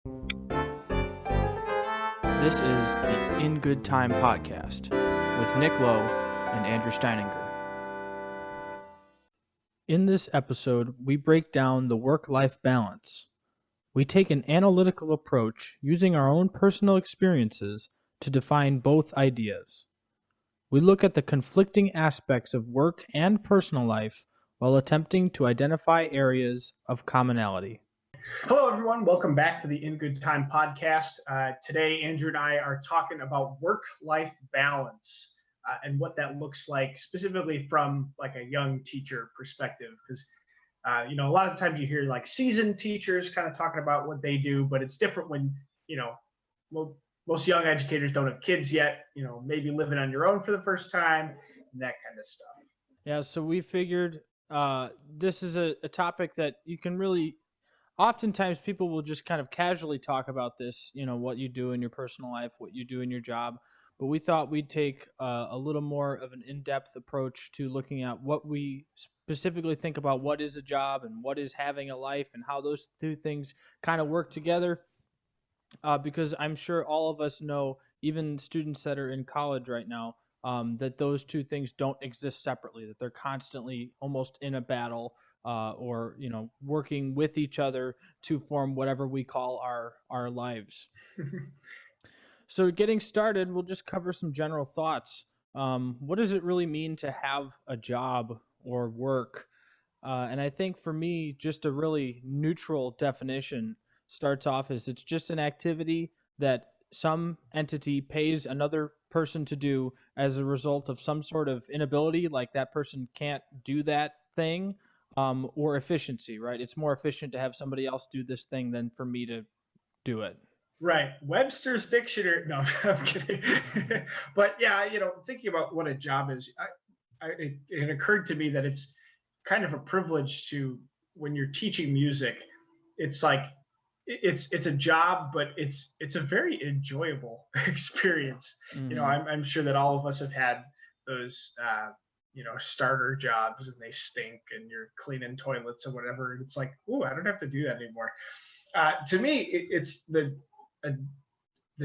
This is the In Good Time podcast with Nick Lowe and Andrew Steininger. In this episode, we break down the work-life balance. We take an analytical approach using our own personal experiences to define both ideas. We look at the conflicting aspects of work and personal life while attempting to identify areas of commonality. Hello, everyone. Welcome back to the In Good Time podcast. Today, Andrew and I are talking about work-life balance and what that looks like, specifically from like a young teacher perspective. Because a lot of times you hear like seasoned teachers kind of talking about what they do, but it's different when most young educators don't have kids yet. Maybe living on your own for the first time and that kind of stuff. Yeah, so we figured this is a topic that you can really. Oftentimes people will just kind of casually talk about this, what you do in your personal life, what you do in your job. But we thought we'd take a little more of an in-depth approach to looking at what we specifically think about what is a job and what is having a life and how those two things kind of work together. Because I'm sure all of us know, even students that are in college right now, that those two things don't exist separately, that they're constantly almost in a battle or working with each other to form whatever we call our lives. So getting started, we'll just cover some general thoughts. What does it really mean to have a job or work? And I think for me, just a really neutral definition starts off as it's just an activity that some entity pays another person to do as a result of some sort of inability, like that person can't do that thing, or efficiency, right? It's more efficient to have somebody else do this thing than for me to do it. Right. Webster's dictionary. No, I'm kidding. But yeah, thinking about what a job is, it occurred to me that it's kind of a privilege to, when you're teaching music, it's like it's a job, but it's a very enjoyable experience. Mm-hmm. I'm sure that all of us have had those starter jobs, and they stink, and you're cleaning toilets or whatever, and it's like, ooh, I don't have to do that anymore. To me, it's the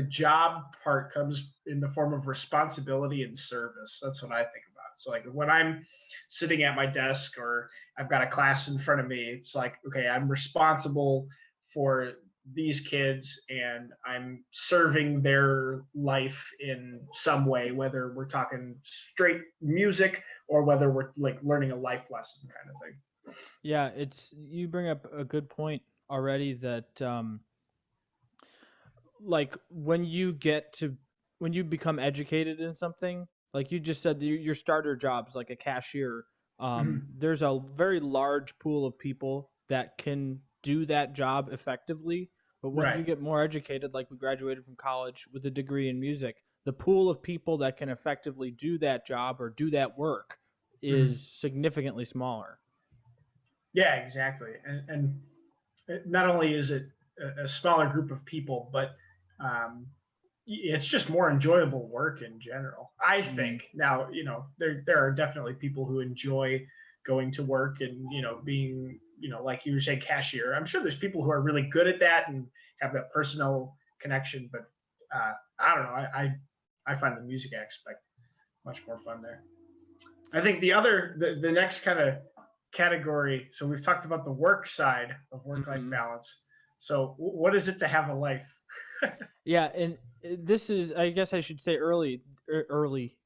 job part comes in the form of responsibility and service. That's what I think about. So like when I'm sitting at my desk or I've got a class in front of me, it's like, okay, I'm responsible for these kids and I'm serving their life in some way, whether we're talking straight music or whether we're like learning a life lesson kind of thing. Yeah, you bring up a good point already that like when you become educated in something, like you just said, your starter jobs like a cashier, there's a very large pool of people that can do that job effectively. But when you get more educated, like we graduated from college with a degree in music, the pool of people that can effectively do that job or do that work is significantly smaller. Yeah, exactly. And not only is it a smaller group of people, but it's just more enjoyable work in general, I think. Now, there are definitely people who enjoy going to work and, being, like you were saying, cashier. I'm sure there's people who are really good at that and have that personal connection, but I don't know. I find the music aspect much more fun there. I think the next kind of category. So we've talked about the work side of work-life balance. So what is it to have a life? Yeah, and this is, I guess I should say early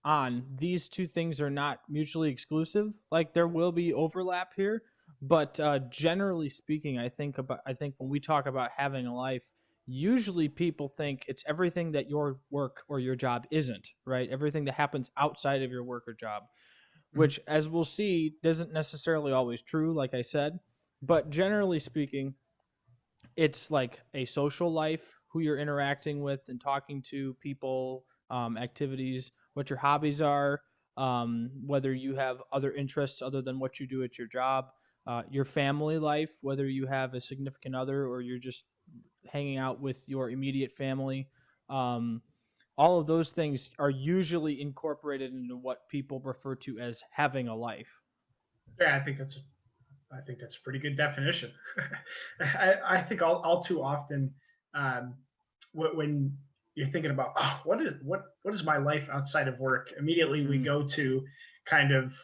on, these two things are not mutually exclusive. Like there will be overlap here, but generally speaking, I think when we talk about having a life, usually people think it's everything that your work or your job isn't, right? Everything that happens outside of your work or job, which, as we'll see, isn't necessarily always true, like I said. But generally speaking, it's like a social life, who you're interacting with and talking to people, activities, what your hobbies are, whether you have other interests other than what you do at your job, your family life, whether you have a significant other or you're just hanging out with your immediate family. All of those things are usually incorporated into what people refer to as having a life. Yeah, I think that's a pretty good definition. I think all too often um, when you're thinking about, oh, what is my life outside of work, immediately we Mm, go to kind of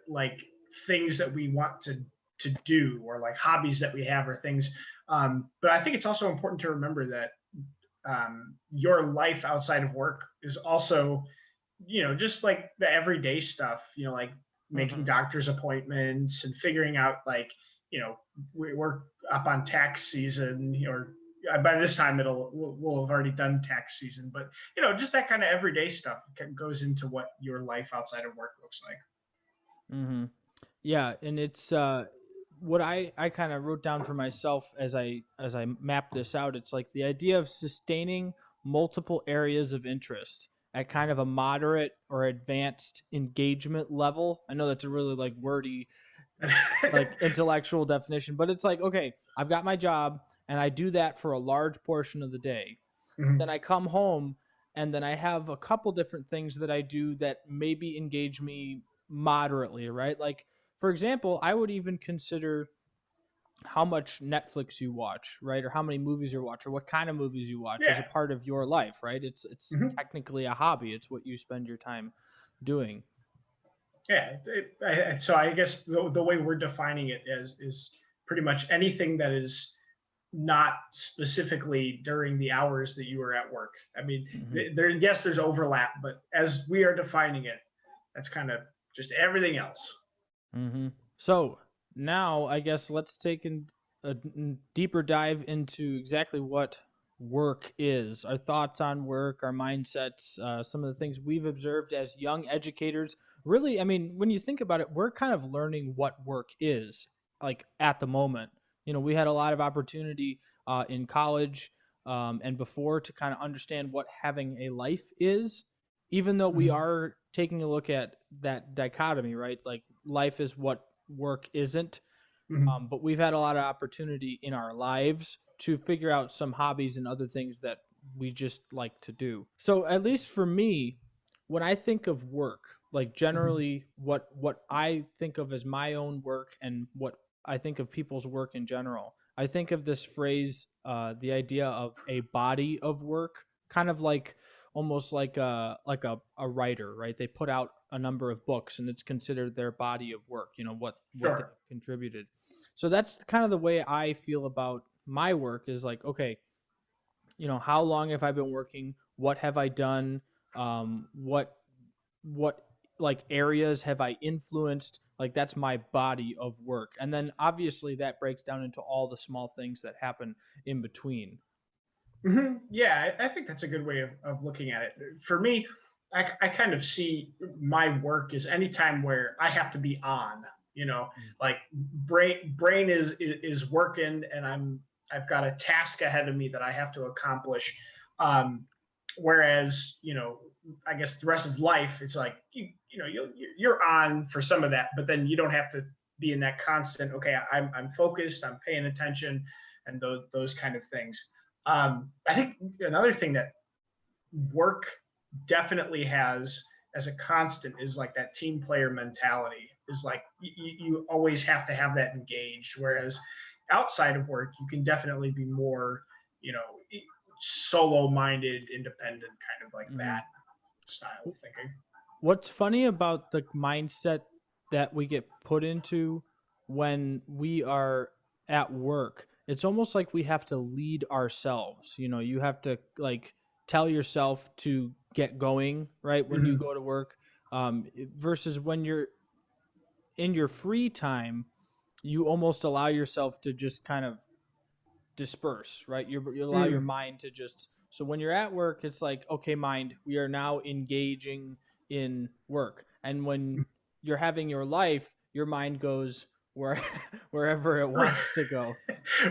like things that we want to do, or like hobbies that we have, or things. But I think it's also important to remember that your life outside of work is also, just like the everyday stuff, like making mhm. doctor's appointments and figuring out, like, we're up on tax season, or by this time we'll have already done tax season, but just that kind of everyday stuff goes into what your life outside of work looks like. Hmm. Yeah, and it's what I kind of wrote down for myself as I mapped this out. It's like the idea of sustaining multiple areas of interest at kind of a moderate or advanced engagement level. I know that's a really like wordy, like intellectual definition, but it's like, okay, I've got my job and I do that for a large portion of the day. Then Mhm. I come home and then I have a couple different things that I do that maybe engage me moderately, right? Like, for example, I would even consider how much Netflix you watch, right? Or how many movies you watch or what kind of movies you watch as a Yeah. part of your life, right? It's Mhm. technically a hobby. It's what you spend your time doing. Yeah. So I guess the way we're defining it is pretty much anything that is not specifically during the hours that you are at work. I mean, Hmm. there, yes, there's overlap, but as we are defining it, that's kind of just everything else. Hmm. So now I guess let's take a deeper dive into exactly what work is, our thoughts on work, our mindsets, some of the things we've observed as young educators. Really, I mean, when you think about it, we're kind of learning what work is like at the moment. You know, we had a lot of opportunity in college and before to kind of understand what having a life is, even though we Mhm. are taking a look at that dichotomy, right? Like life is what work isn't. Mhm. But we've had a lot of opportunity in our lives to figure out some hobbies and other things that we just like to do. So at least for me, when I think of work, like Mhm. generally what I think of as my own work and what I think of people's work in general, I think of this phrase, the idea of a body of work, kind of like almost like a writer, right? They put out a number of books and it's considered their body of work, you know, what they Sure. contributed. So that's kind of the way I feel about my work is like, okay, you know, how long have I been working? What have I done? What like areas have I influenced? Like that's my body of work. And then obviously that breaks down into all the small things that happen in between. Yeah, I think that's a good way of looking at it. For me, I kind of see my work as any time where I have to be on, like brain is working, and I've got a task ahead of me that I have to accomplish. Um, Whereas, I guess the rest of life, it's like you're on for some of that, but then you don't have to be in that constant. Okay, I'm focused, I'm paying attention, and those kind of things. I think another thing that work definitely has as a constant is like that team player mentality. Is like you always have to have that engaged. Whereas outside of work, you can definitely be more, you know, solo minded, independent, kind of like Mm-hmm. that style of thinking. What's funny about the mindset that we get put into when we are at work, it's almost like we have to lead ourselves. You know, you have to like tell yourself to get going, right? When you Mm-hmm. go to work, versus when you're in your free time, you almost allow yourself to just kind of disperse, right? You allow your Mm-hmm. mind to just. So when you're at work, it's like, okay, mind, we are now engaging in work. And when you're having your life, your mind goes where wherever it wants to go.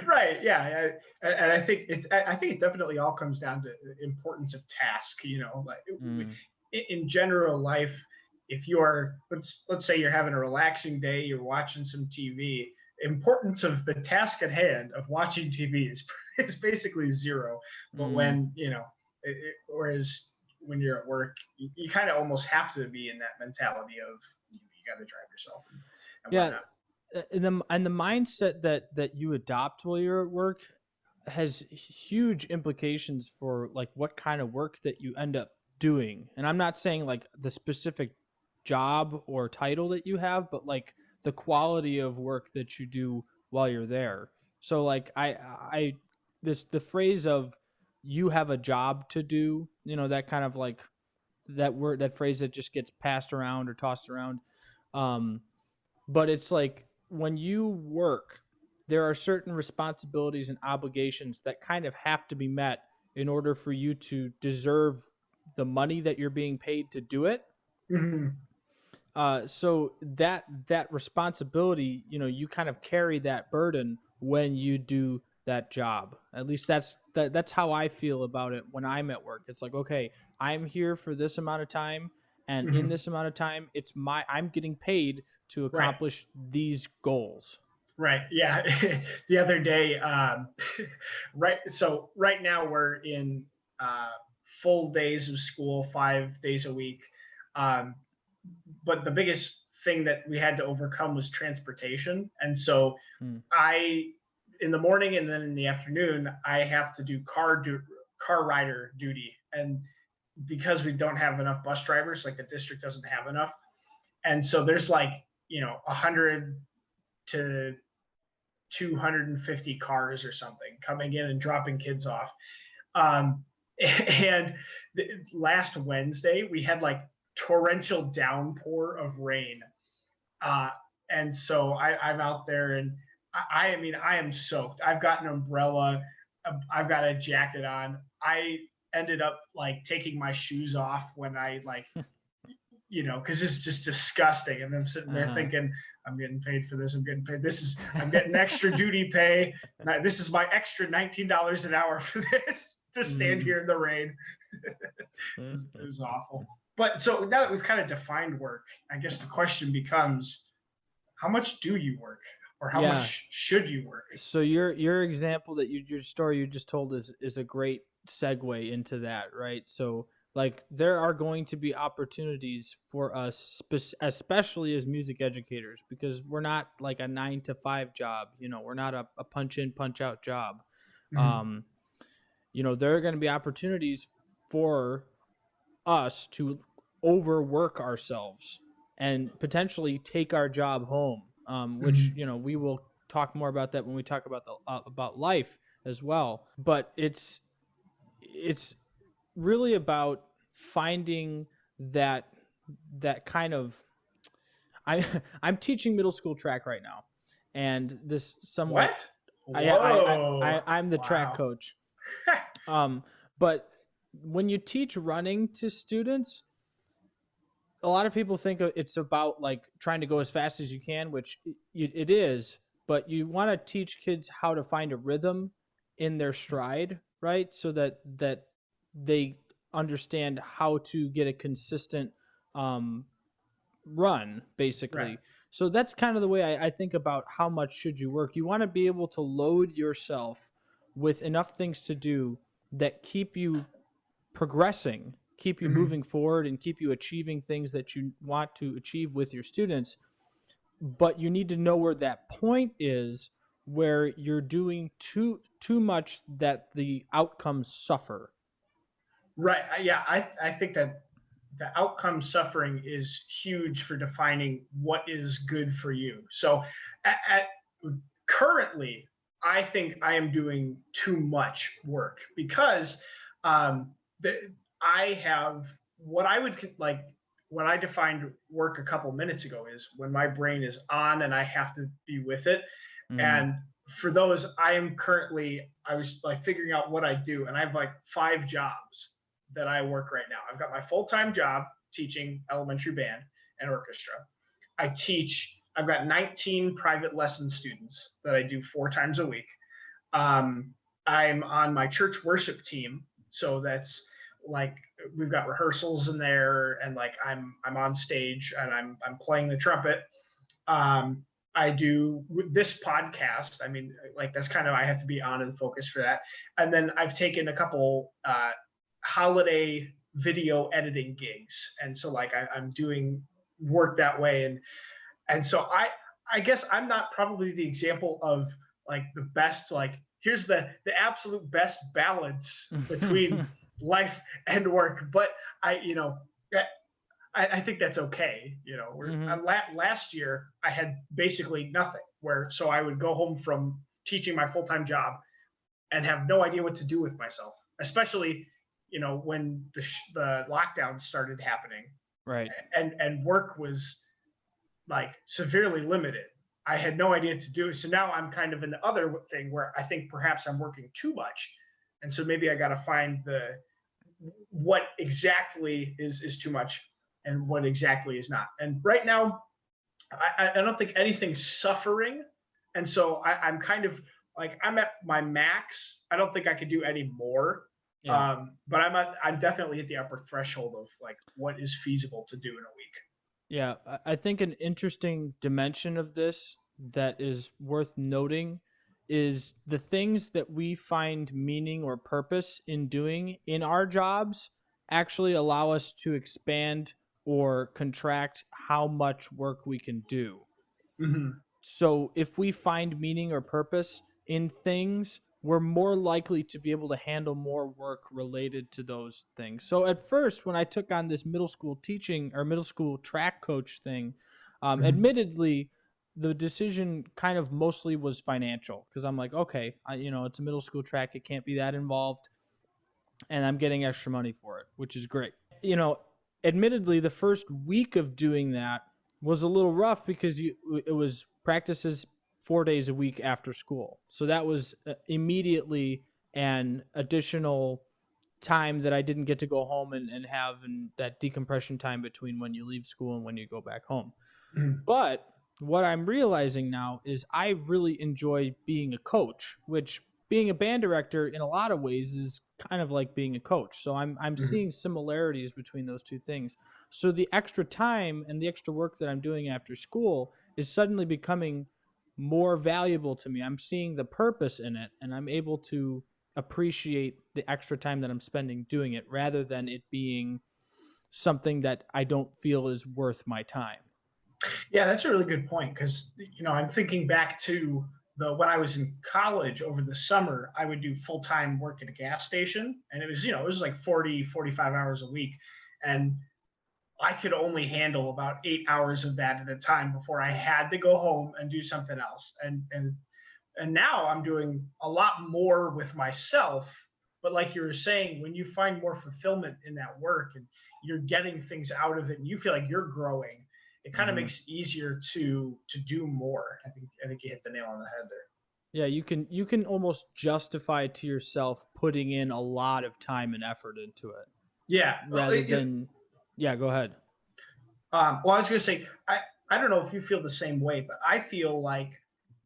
Right. Yeah. And I think I think it definitely all comes down to the importance of task. Like Mm, in general life, if you're let's say you're having a relaxing day, you're watching some TV. Importance of the task at hand of watching TV is basically zero. But mm, when whereas when you're at work, you kind of almost have to be in that mentality of you got to drive yourself and yeah, whatnot. and the mindset that you adopt while you're at work, has huge implications for like what kind of work that you end up doing. And I'm not saying like the specific job or title that you have, but like the quality of work that you do while you're there. So like I this the phrase of you have a job to do, you know, that kind of like that word, that phrase that just gets passed around or tossed around. Um but it's like when you work, there are certain responsibilities and obligations that kind of have to be met in order for you to deserve the money that you're being paid to do it. Mhm. So that responsibility, you know, you kind of carry that burden when you do that job. At least that's how I feel about it when I'm at work. It's like, okay, I'm here for this amount of time, and in Mhm. this amount of time, I'm getting paid to Right. accomplish these goals. Right. Yeah. The other day, right. So right now we're in uh, full days of school, 5 days a week. Um, but the biggest thing that we had to overcome was transportation. And so Hmm. I, in the morning and then in the afternoon, I have to do car rider duty. And because we don't have enough bus drivers, like the district doesn't have enough. And so there's like, 100 to 250 cars or something coming in and dropping kids off. And last Wednesday, we had like torrential downpour of rain. Uh, and so I'm out there and I mean, I am soaked. I've got an umbrella. I've got a jacket on. I ended up like taking my shoes off when I like, because it's just disgusting. And I'm sitting there Uh-huh. thinking, I'm getting paid for this. I'm getting paid. I'm getting extra duty pay. This is my extra $19 an hour for this to stand Mhm. here in the rain. It was awful. But so now that we've kind of defined work, I guess the question becomes, how much do you work, or how Yeah. much should you work? So your example that your story you just told is a great segue into that, right? So like there are going to be opportunities for us especially as music educators, because we're not like a 9 to 5 job, you know, we're not a punch in punch out job. Mm-hmm. um you know, there are going to be opportunities for us to overwork ourselves and potentially take our job home, which, Mm-hmm. you know, we will talk more about that when we talk about the about life as well. But it's really about finding that kind of I I'm teaching middle school track right now, and this somewhat What? Whoa! I'm the track Wow. coach. um but when you teach running to students, a lot of people think it's about like trying to go as fast as you can, which it is, but you want to teach kids how to find a rhythm in their stride, right? So that they understand how to get a consistent um, run, Right. basically. So that's kind of the way I think about how much should you work. You want to be able to load yourself with enough things to do that keep you progressing, keep you Mm-hmm. moving forward, and keep you achieving things that you want to achieve with your students. But you need to know where that point is where you're doing too much that the outcomes suffer. Right. Yeah, I think that the outcome suffering is huge for defining what is good for you. So at currently, I think I am doing too much work because I have what I would like when I defined work a couple minutes ago is when my brain is on and I have to be with it. Mm, And for those, I was like figuring out what I do, and I have like 5 jobs that I work right now. I've got my full time job teaching elementary band and orchestra. I've got 19 private lesson students that I do 4 times a week. Um, I'm on my church worship team, so that's like we've got rehearsals in there, and like I'm on stage and I'm playing the trumpet. I do this podcast. I mean, like that's kind of I have to be on and focus for that. And then I've taken a couple holiday video editing gigs, and so like I'm doing work that way, and so I guess I'm not probably the example of like the best like here's the absolute best balance between life and work. But I, you know, I think that's okay. You know, Hmm. last year I had basically nothing. Where so I would go home from teaching my full time job and have no idea what to do with myself, especially when the lockdown started happening Right. and work was like severely limited. I had no idea what to do. So now I'm kind of in the other thing where I think perhaps I'm working too much. And so maybe I got to find the what exactly is too much and what exactly is not. And right now, I don't think anything's suffering. And so I'm kind of like I'm at my max. I don't think I could do any more. Yeah. But I'm definitely at the upper threshold of like what is feasible to do in a week. Yeah, I think an interesting dimension of this that is worth noting is the things that we find meaning or purpose in doing in our jobs actually allow us to expand or contract how much work we can do. Mm-hmm. So if we find meaning or purpose in things, we're more likely to be able to handle more work related to those things. So at first, when I took on this middle school teaching or middle school track coach thing, Mm-hmm. admittedly, the decision kind of mostly was financial because I'm like, okay, it's a middle school track; it can't be that involved, and I'm getting extra money for it, which is great. Admittedly, the first week of doing that was a little rough because it was practices 4 days a week after school. So that was immediately an additional time that I didn't get to go home and have that decompression time between when you leave school and when you go back home. Mm-hmm. But what I'm realizing now is I really enjoy being a coach, which being a band director in a lot of ways is kind of like being a coach. So I'm Mm-hmm. seeing similarities between those two things. So the extra time and the extra work that I'm doing after school is suddenly becoming more valuable to me. I'm seeing the purpose in it and I'm able to appreciate the extra time that I'm spending doing it rather than it being something that I don't feel is worth my time. Yeah, that's a really good point because I'm thinking back to the when I was in college over the summer, I would do full time work at a gas station, and it was like 40, 45 hours a week, and I could only handle about 8 hours of that at a time before I had to go home and do something else. And now I'm doing a lot more with myself. But like you were saying, when you find more fulfillment in that work and you're getting things out of it and you feel like you're growing, it kind of Mm-hmm. makes it easier to do more. I think you hit the nail on the head there. Yeah, you can almost justify to yourself putting in a lot of time and effort into it Yeah. rather than yeah, go ahead. Well, I was going to say, I don't know if you feel the same way, but I feel like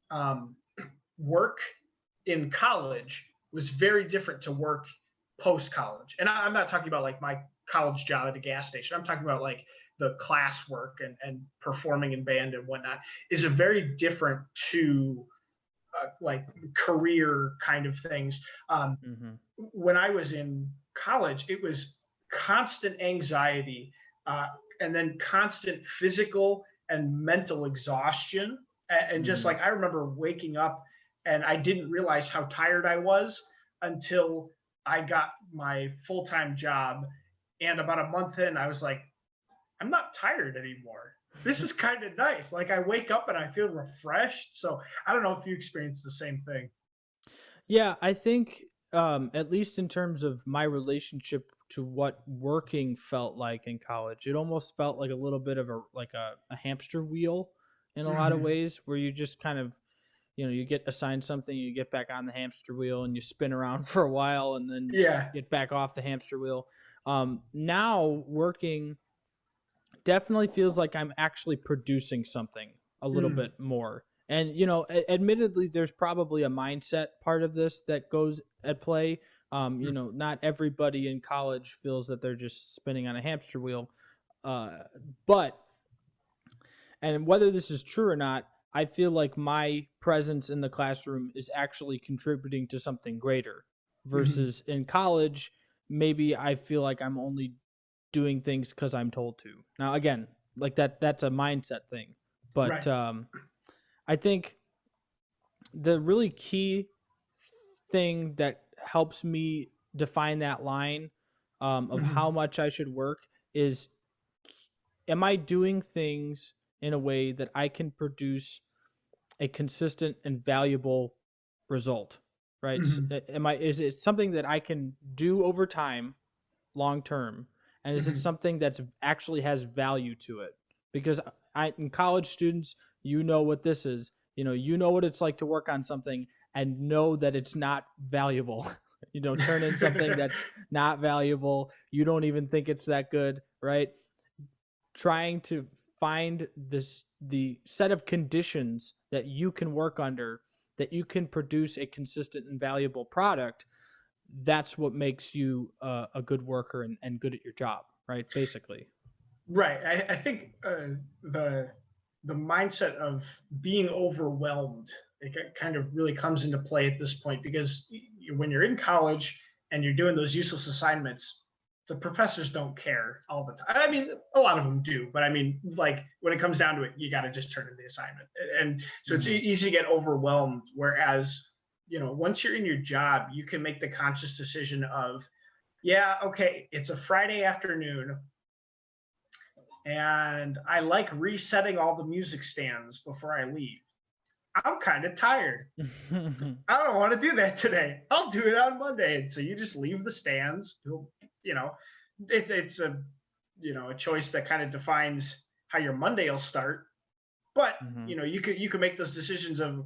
um, work in college was very different to work post college. And I'm not talking about like my college job at a gas station. I'm talking about like the class work and performing in band and whatnot is a very different to like career kind of things. Mhm. When I was in college, it was constant anxiety uh, and then constant physical and mental exhaustion. And just Mhm. like I remember waking up and I didn't realize how tired I was until I got my full time job. And about a month in, I was like, I'm not tired anymore. This is kind of nice. Like I wake up and I feel refreshed. So I don't know if you experience the same thing. Yeah, I think at least in terms of my relationship to what working felt like in college, it almost felt like a little bit of a hamster wheel in a lot of Mm-hmm. ways where you just kind of you get assigned something, you get back on the hamster wheel and you spin around for a while and then Yeah. get back off the hamster wheel. Now working definitely feels like I'm actually producing something a little Mm. bit more. And admittedly, there's probably a mindset part of this that goes at play. Not everybody in college feels that they're just spinning on a hamster wheel, uh, but and whether this is true or not, I feel like my presence in the classroom is actually contributing to something greater. Mm-hmm. Versus in college, maybe I feel like I'm only doing things because I'm told to. Now, again, like that's a mindset thing. But Right. I think the really key thing that helps me define that line of how Hmm. much I should work is, am I doing things in a way that I can produce a consistent and valuable result, right? Hmm. Am I, is it something that I can do over time, long term, and is it Hmm. something that's actually has value to it? Because in college students, you know what this is. You know what it's like to work on something and know that it's not valuable. Turn in something that's not valuable. You don't even think it's that good, right? Trying to find the set of conditions that you can work under, that you can produce a consistent and valuable product. That's what makes you a good worker and good at your job, right? Basically. Right. I think the mindset of being overwhelmed, it kind of really comes into play at this point, because when you're in college and you're doing those useless assignments, the professors don't care all the time. I mean, a lot of them do, but I mean, like when it comes down to it, you got to just turn in the assignment, and so it's Mm-hmm. easy to get overwhelmed. Whereas, once you're in your job, you can make the conscious decision of, yeah, okay, it's a Friday afternoon and I like resetting all the music stands before I leave. I'm kind of tired. I don't want to do that today. I'll do it on Monday. And so you just leave the stands. You know, it's a choice that kind of defines how your Monday will start. But Mm-hmm. you could make those decisions of,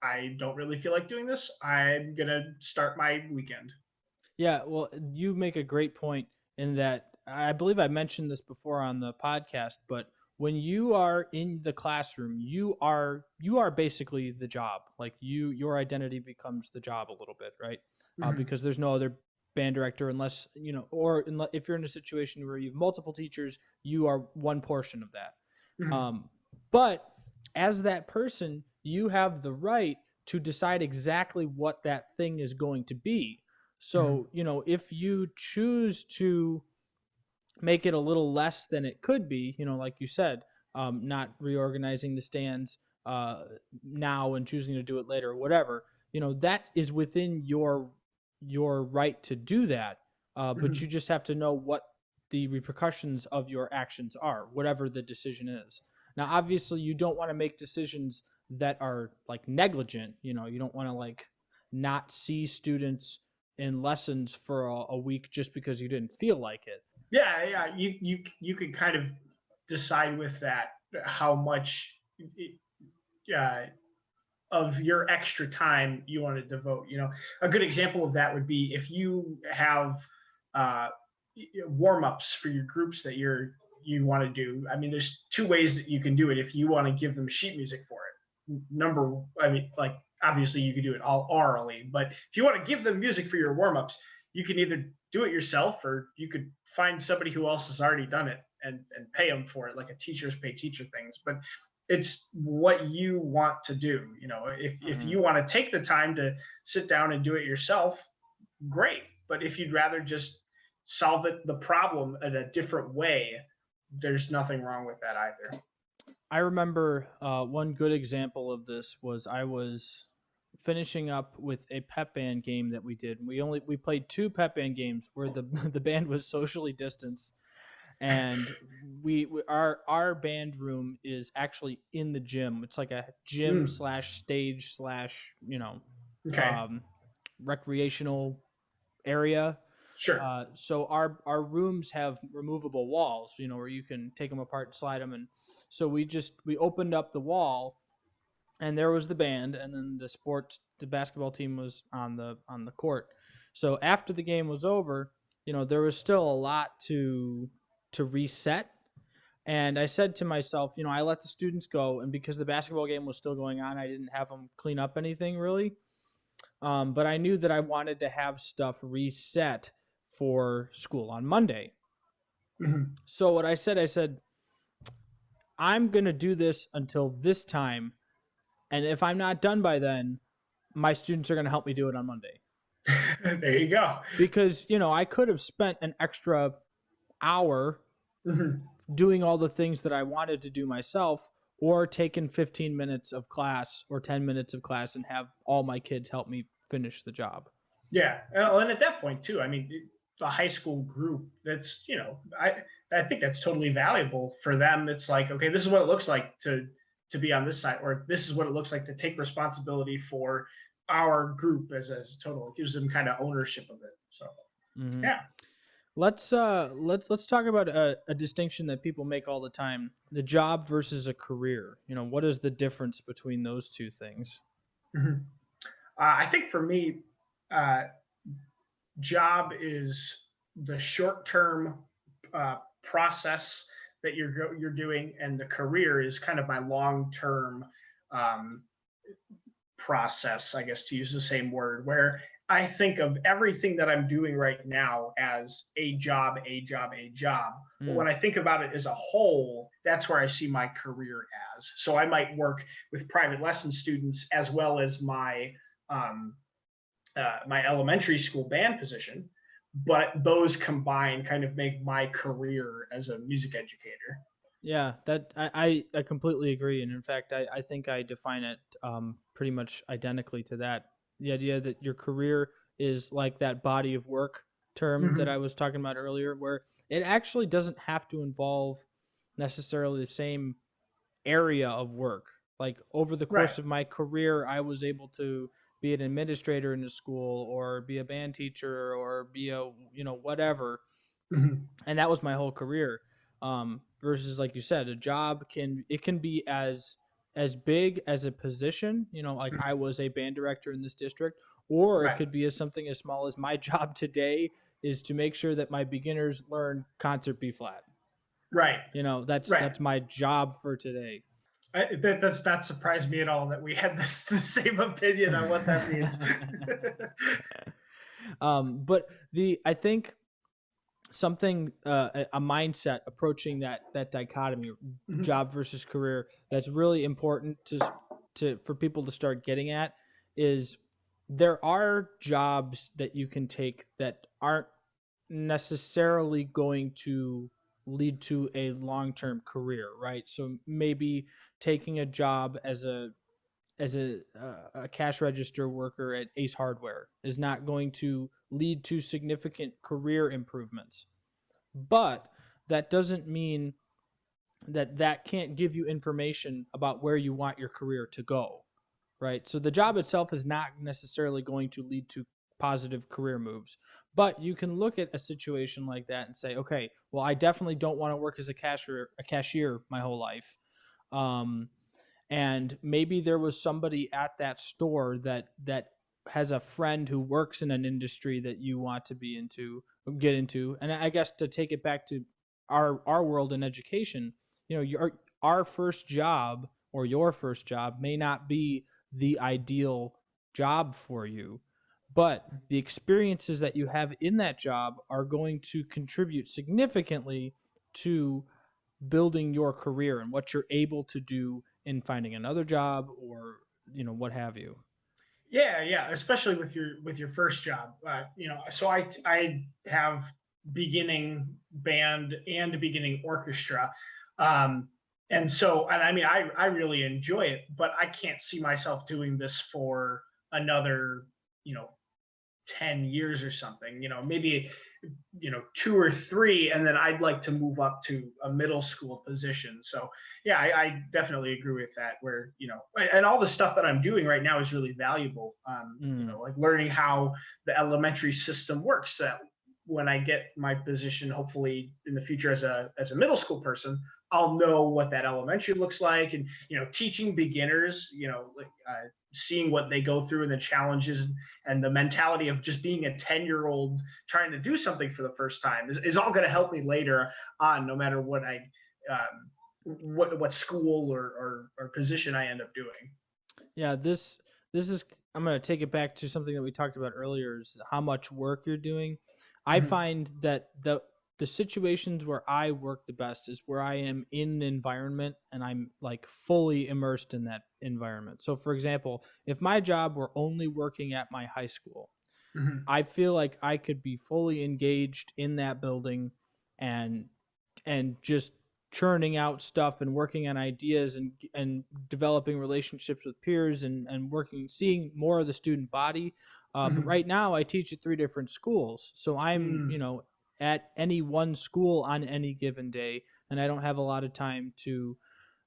I don't really feel like doing this. I'm gonna start my weekend. Yeah, well, you make a great point in that. I believe I mentioned this before on the podcast, but when you are in the classroom, you are basically the job. Like your identity becomes the job a little bit, right? Mm-hmm. Because there's no other band director unless or if you're in a situation where you have multiple teachers, you are one portion of that. Mm-hmm. But as that person, you have the right to decide exactly what that thing is going to be. Mm-hmm. So, if you choose to make it a little less than it could be, like you said, not reorganizing the stands now and choosing to do it later or whatever, that is within your right to do that. But Mm-hmm. you just have to know what the repercussions of your actions are, whatever the decision is. Now, obviously, you don't want to make decisions that are like negligent. You don't want to like not see students in lessons for a week just because you didn't feel like it. Yeah. You could kind of decide with that how much uh, of your extra time you want to devote. A good example of that would be if you have uh, warm ups for your groups that you want to do. I mean, there's two ways that you can do it if you want to give them sheet music for it. I mean, like obviously you could do it all orally, but if you want to give them music for your warm ups, you can either do it yourself or you could find somebody who else has already done it and pay them for it, like a teachers pay teacher things. But it's what you want to do. If Mm-hmm. you want to take the time to sit down and do it yourself, great. But if you'd rather just solve the problem in a different way, there's nothing wrong with that either. I remember one good example of this was I was finishing up with a pep band game that we did. We played two pep band games where the the band was socially distanced, and our band room is actually in the gym. It's like a gym Mm, slash stage slash okay, um, recreational area. sure. So our rooms have removable walls, where you can take them apart and slide them. And so we opened up the wall, and there was the band, and then the basketball team was on the court. So after the game was over, there was still a lot to reset. And I said to myself, I let the students go, and because the basketball game was still going on, I didn't have them clean up anything really. But I knew that I wanted to have stuff reset for school on Monday. Mm-hmm. So what I said, I'm gonna do this until this time, and if I'm not done by then, my students are gonna help me do it on Monday. There you go. Because I could have spent an extra hour Mm-hmm. doing all the things that I wanted to do myself, or taken 15 minutes of class or 10 minutes of class and have all my kids help me finish the job. Yeah, and at that point too, I mean, the high school group. That's I think that's totally valuable for them. It's like, okay, this is what it looks like to be on this side, or this is what it looks like to take responsibility for our group as a total. It gives them kind of ownership of it. So Hmm. yeah. Let's talk about a distinction that people make all the time: the job versus a career. What is the difference between those two things? Mhm. I think for me, uh, job is the short term process that you're doing, and the career is kind of my long term um, process, I guess, to use the same word, where I think of everything that I'm doing right now as a job, a job, a job. But Mm. when I think about it as a whole, that's where I see my career as. So I might work with private lesson students as well as um, my elementary school band position, but those combined kind of make my career as a music educator. Yeah, that I completely agree, and in fact, I think I define it pretty much identically to that. The idea that your career is like that body of work term that I Mm-hmm. was talking about earlier, where it actually doesn't have to involve necessarily the same area of work. Like over the Right. course of my career, I was able to be an administrator in a school, or be a band teacher, or be a whatever, Mm-hmm. and that was my whole career. Versus, like you said, a job can be as big as a position, like I was a band director in this district, or it Right. could be as something as small as my job today is to make sure that my beginners learn concert B flat. Right. That's Right. my job for today. That's not surprised me at all that we had the same opinion on what that means. But the I think something a mindset approaching that dichotomy, Mhm. job versus career, that's really important to for people to start getting at is there are jobs that you can take that aren't necessarily going to lead to a long-term career, right? So maybe taking a job as a cash register worker at Ace Hardware is not going to lead to significant career improvements, but that doesn't mean that can't give you information about where you want your career to go, right? So the job itself is not necessarily going to lead to positive career moves, but you can look at a situation like that and say, okay, well, I definitely don't want to work as a cashier my whole life. um, and maybe there was somebody at that store that has a friend who works in an industry that you want to get into. And I guess to take it back to our world in education, our first job, or your first job, may not be the ideal job for you, but the experiences that you have in that job are going to contribute significantly to building your career and what you're able to do in finding another job, or what have you. Yeah, yeah, especially with your first job. So I have beginning band and a beginning orchestra, um, and I mean I really enjoy it, but I can't see myself doing this for another you know 10 years or something. Maybe 2 or 3, and then I'd like to move up to a middle school position. So yeah, I definitely agree with that. Where and all the stuff that I'm doing right now is really valuable. Mm. Like learning how the elementary system works. That when I get my position, hopefully in the future as a middle school person, I'll know what that elementary looks like, and teaching beginners, like seeing what they go through and the challenges and the mentality of just being a 10-year-old trying to do something for the first time is all going to help me later on, no matter what what school or position I end up doing. Yeah, this is I'm going to take it back to something that we talked about earlier, is how much work you're doing. I Mhm. find that the situations where I work the best is where I am in an environment and I'm like fully immersed in that environment. So for example, if my job were only working at my high school, Mhm. I feel like I could be fully engaged in that building, and just churning out stuff and working on ideas, and developing relationships with peers, and working seeing more of the student body. But Mhm. right now, I teach at three different schools, so I'm, Mm. at any one school on any given day, and I don't have a lot of time to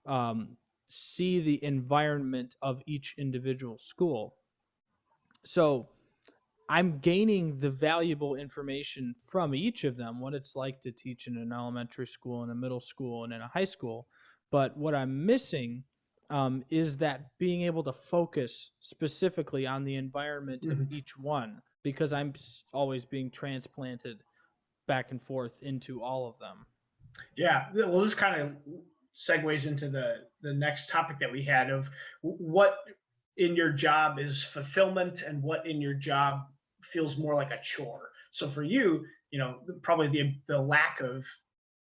um, see the environment of each individual school. So I'm gaining the valuable information from each of them, what it's like to teach in an elementary school, in a middle school, and in a high school. But what I'm missing is that being able to focus specifically on the environment of Mhm. each one, because I'm always being transplanted back and forth into all of them. Yeah, well, this kind of segues into the next topic that we had of what in your job is fulfillment and what in your job feels more like a chore. So for you, probably the lack of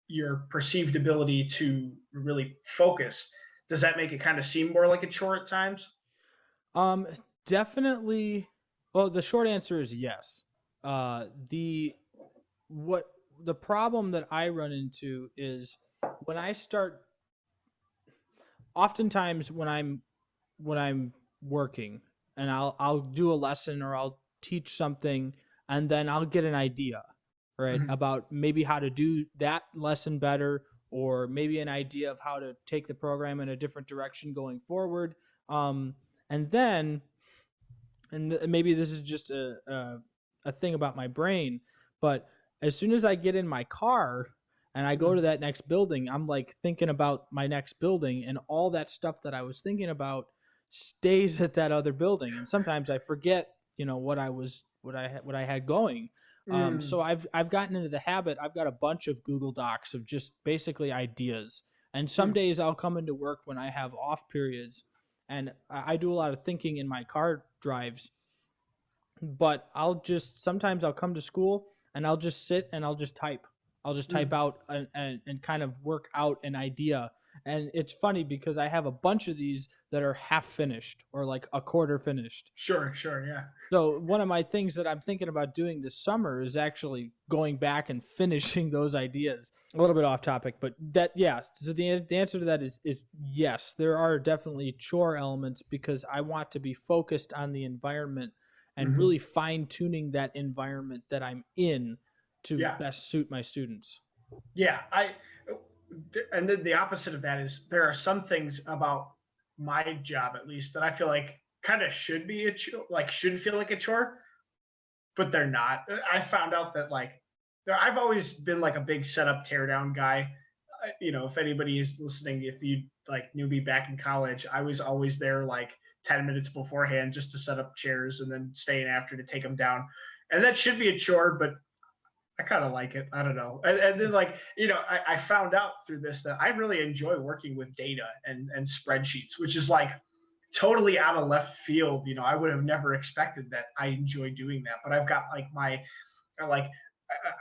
your perceived ability to really focus. Does that make it kind of seem more like a chore at times? Um, Definitely. Well, the short answer is yes. The what the problem that I run into is when I start. Oftentimes, when I'm working, and I'll do a lesson or I'll teach something, and then I'll get an idea, right, Mhm. about maybe how to do that lesson better, or maybe an idea of how to take the program in a different direction going forward. And then, and maybe this is just a thing about my brain, but as soon as I get in my car and I go to Mhm. that next building, I'm like thinking about my next building, and all that stuff that I was thinking about stays at that other building. And sometimes I forget, what I had going. So Mm. I've gotten into the habit. I've got a bunch of Google Docs of just basically ideas. And some Mm. days I'll come into work when I have off periods, and I do a lot of thinking in my car drives. But I'll come to school and I'll just sit and I'll just type. I'll just type Mm. out and kind of work out an idea. And it's funny because I have a bunch of these that are half finished or like a quarter finished. Sure, sure, yeah. So one of my things that I'm thinking about doing this summer is actually going back and finishing those ideas. A little bit off topic, but that, yeah. So the answer to that is yes. There are definitely chore elements because I want to be focused on the environment and Mhm. really fine tuning that environment that I'm in to Yeah. best suit my students. Yeah, and then the opposite of that is there are some things about my job at least that I feel like kind of should be a chore, like should feel like a chore, but they're not. I found out that like I've always been like a big setup teardown guy. If anybody is listening, if you like knew me back in college, I was always there like 10 minutes beforehand just to set up chairs and then staying after to take them down. And that should be a chore, but I kind of like it. I don't know. And then like, I found out through this that I really enjoy working with data and spreadsheets, which is like totally out of left field. I would have never expected that I enjoy doing that. But I've got like like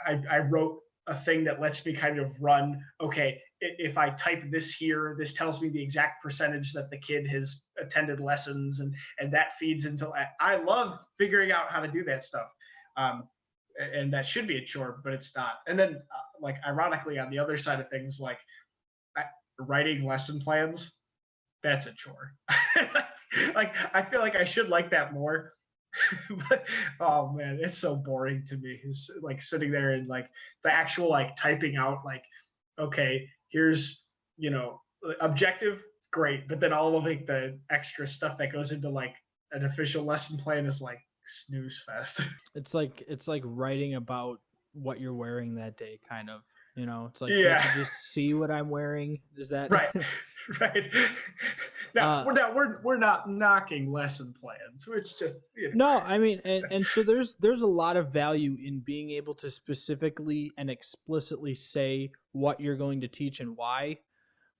I wrote a thing that lets me kind of run, okay, if I type this here, this tells me the exact percentage that the kid has attended lessons, and that feeds into. I love figuring out how to do that stuff. And that should be a chore, but it's not. And then, like, ironically, on the other side of things, like I, writing lesson plans, that's a chore. Like, I feel like I should like that more. But oh man, it's so boring to me. It's like sitting there and like the actual like typing out, like, okay, here's, objective, great. But then all of like the extra stuff that goes into like an official lesson plan is like snooze fest. It's like writing about what you're wearing that day, kind of. It's like, can't Yeah. you just see what I'm wearing? Is that Right. Right. Now uh we're not knocking lesson plans. It's just No, I mean, and so there's a lot of value in being able to specifically and explicitly say what you're going to teach and why.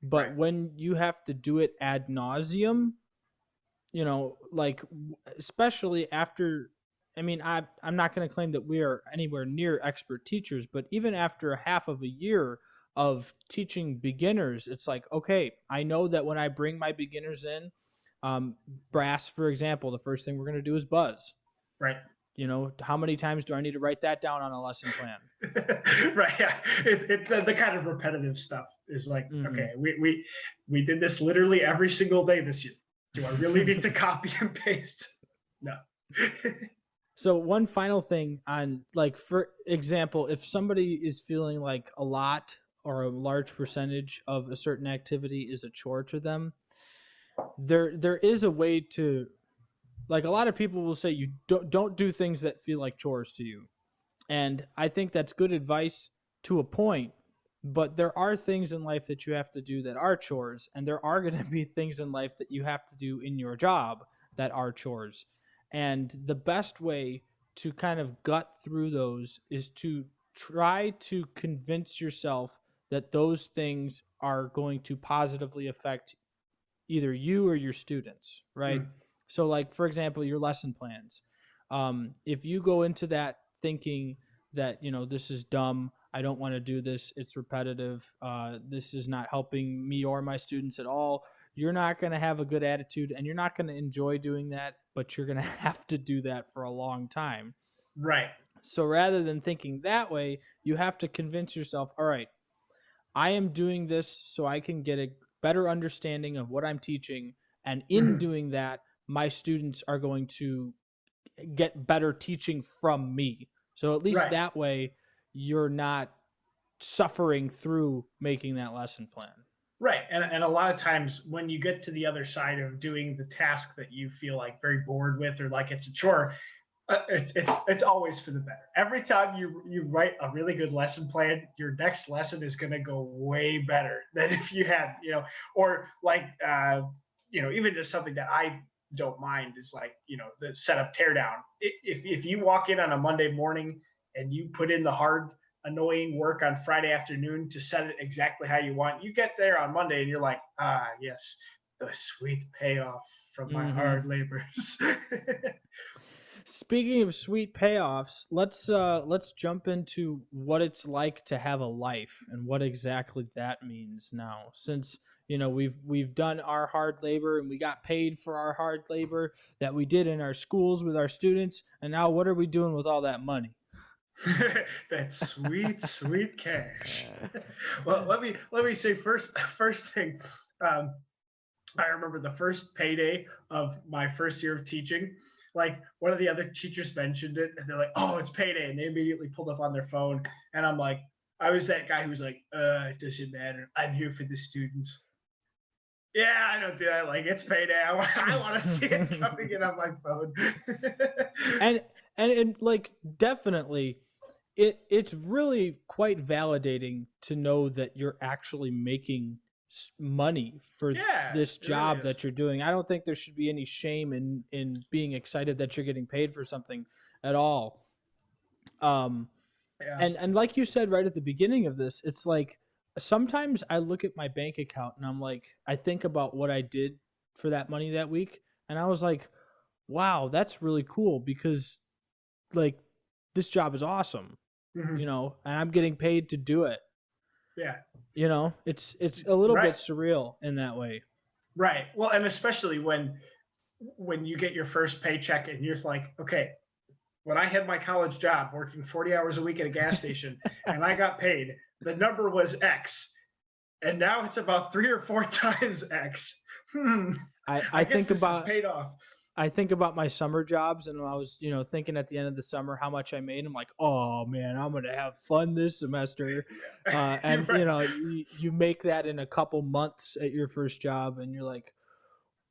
But right. when you have to do it ad nauseum, like especially after, I mean, I'm not going to claim that we are anywhere near expert teachers, but even after a half of a year of teaching beginners, it's like, okay, I know that when I bring my beginners in, um, brass, for example, the first thing we're going to do is buzz. Right. How many times do I need to write that down on a lesson plan? Right. Yeah. The kind of repetitive stuff is like, okay, Mm-hmm. we did this literally every single day this year. Do I really need to copy and paste? No. So one final thing on, like, for example, if somebody is feeling like a lot or a large percentage of a certain activity is a chore to them, there is a way to, like, a lot of people will say you don't do things that feel like chores to you. And I think that's good advice to a point. But there are things in life that you have to do that are chores, and there are going to be things in life that you have to do in your job that are chores. And the best way to kind of gut through those is to try to convince yourself that those things are going to positively affect either you or your students, right? Mm, So, like, for example, your lesson plans. If you go into that thinking that, this is dumb, I don't want to do this, it's repetitive, this is not helping me or my students at all, you're not going to have a good attitude and you're not going to enjoy doing that, but you're going to have to do that for a long time. right. So, rather than thinking that way, you have to convince yourself, all right, I am doing this so I can get a better understanding of what I'm teaching. And in Hmm. doing that, my students are going to get better teaching from me. So at least Right. that way, you're not suffering through making that lesson plan. Right. And a lot of times when you get to the other side of doing the task that you feel like very bored with or like it's a chore, it's always for the better. Every time you write a really good lesson plan, your next lesson is going to go way better than if you had, or like, even just something that I don't mind is like, the setup teardown. If you walk in on a Monday morning and you put in the hard, annoying work on Friday afternoon to set it exactly how you want, you get there on Monday and you're like, ah, yes, the sweet payoff from my Mm-hmm. hard labors. Speaking of sweet payoffs, let's jump into what it's like to have a life and what exactly that means now. Since we've done our hard labor and we got paid for our hard labor that we did in our schools with our students, and now what are we doing with all that money? That sweet, sweet cash. Well, let me say first thing. Um, I remember the first payday of my first year of teaching. Like one of the other teachers mentioned it, and they're like, "Oh, it's payday," and they immediately pulled up on their phone. And I'm like, I was that guy who was like, "It doesn't matter. I'm here for the students." Yeah, I don't do that. Like it's payday. I want to see it coming in on my phone. and and like, definitely, it's really quite validating to know that you're actually making money for Yeah, this it really job is. that you're doing. I don't think there should be any shame in being excited that you're getting paid for something at all. um Yeah. and like you said right at the beginning of this, it's like sometimes I look at my bank account and I'm like, I think about what I did for that money that week, and I was like, wow, that's really cool, because, like, this job is awesome, Hmm. and I'm getting paid to do it. Yeah. It's a little bit Right. surreal in that way. Right. Well, and especially when you get your first paycheck and you're like, okay, when I had my college job working 40 hours a week at a gas station and I got paid, the number was X. And now it's about 3 or 4 times X. I I I guess think this is about paid off. I think about my summer jobs, and I was, thinking at the end of the summer how much I made. I'm like, oh man, I'm gonna have fun this semester. You're And right. you make that in a couple months at your first job, and you're like,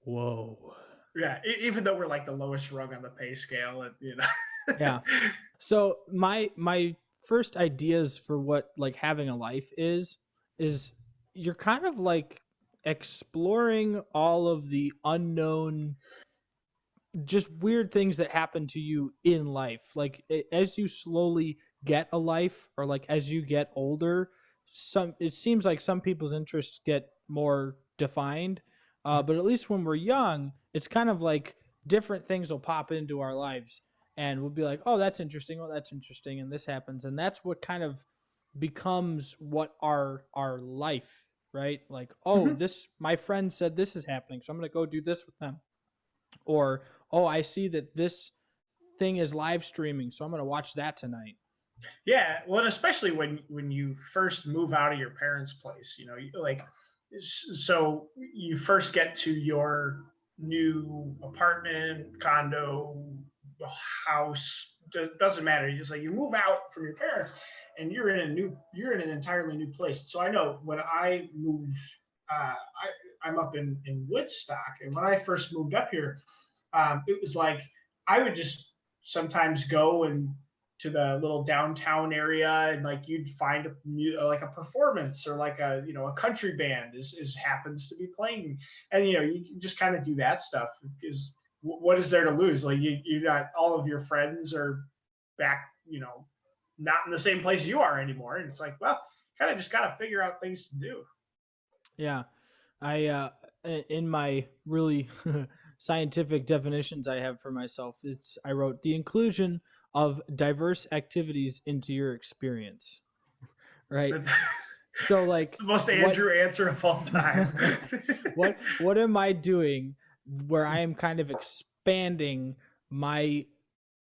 whoa. Yeah. Even though we're like the lowest rung on the pay scale, and Yeah. So my first ideas for what, like, having a life is you're kind of like exploring all of the unknown, just weird things that happen to you in life. Like, as you slowly get a life, or like as you get older, some it seems like some people's interests get more defined. But at least when we're young, it's kind of like different things will pop into our lives, and we'll be like, oh, that's interesting, oh, that's interesting, and this happens, and that's what kind of becomes what our life, right? Like, oh, Mhm. this, my friend said this is happening, so I'm going to go do this with them. Or, oh, I see that this thing is live streaming, so I'm going to watch that tonight. Yeah, well, and especially when you first move out of your parents' place, like so you first get to your new apartment, condo, house. Doesn't matter. You just like you move out from your parents, and you're in an entirely new place. So I know when I moved, I'm up in Woodstock, and when I first moved up here, it was like I would just sometimes go and to the little downtown area, and like you'd find like a performance or like a country band is happens to be playing, and you can just kind of do that stuff because what is there to lose? Like you got all of your friends are back, not in the same place you are anymore, and it's like, well, kind of just got to figure out things to do. Yeah. In my really scientific definitions I have for myself, I wrote the inclusion of diverse activities into your experience, right? That's So like the most what Andrew answer of all time. what am I doing where I am kind of expanding my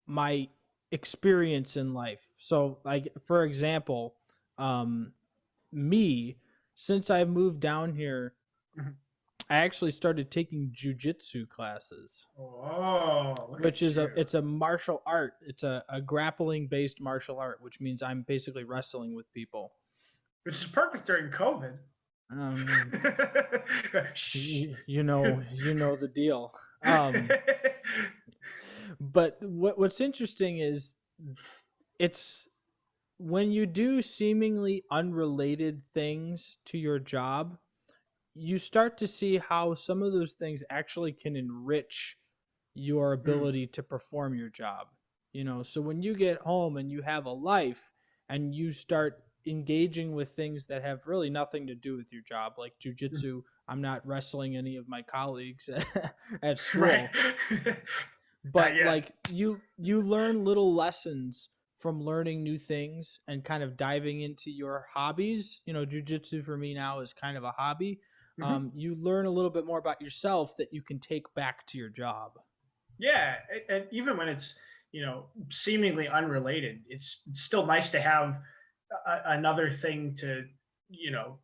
my experience in life? So like for example, um me, since I've moved down here, I actually started taking jujitsu classes, Oh, look which at is you. it's a martial art. It's a grappling based martial art, which means I'm basically wrestling with people. Which is perfect during COVID. Um, Shh. you know the deal. But what's interesting is it's when you do seemingly unrelated things to your job, you start to see how some of those things actually can enrich your Mm, ability to perform your job. So when you get home and you have a life and you start engaging with things that have really nothing to do with your job, like mm. jujitsu, I'm not wrestling any of my colleagues at Right. school, Not but yet. like you learn little lessons from learning new things and kind of diving into your hobbies. Jujitsu for me now is kind of a hobby. Mhm. You learn a little bit more about yourself that you can take back to your job. Yeah, and even when it's seemingly unrelated, it's still nice to have another thing to you know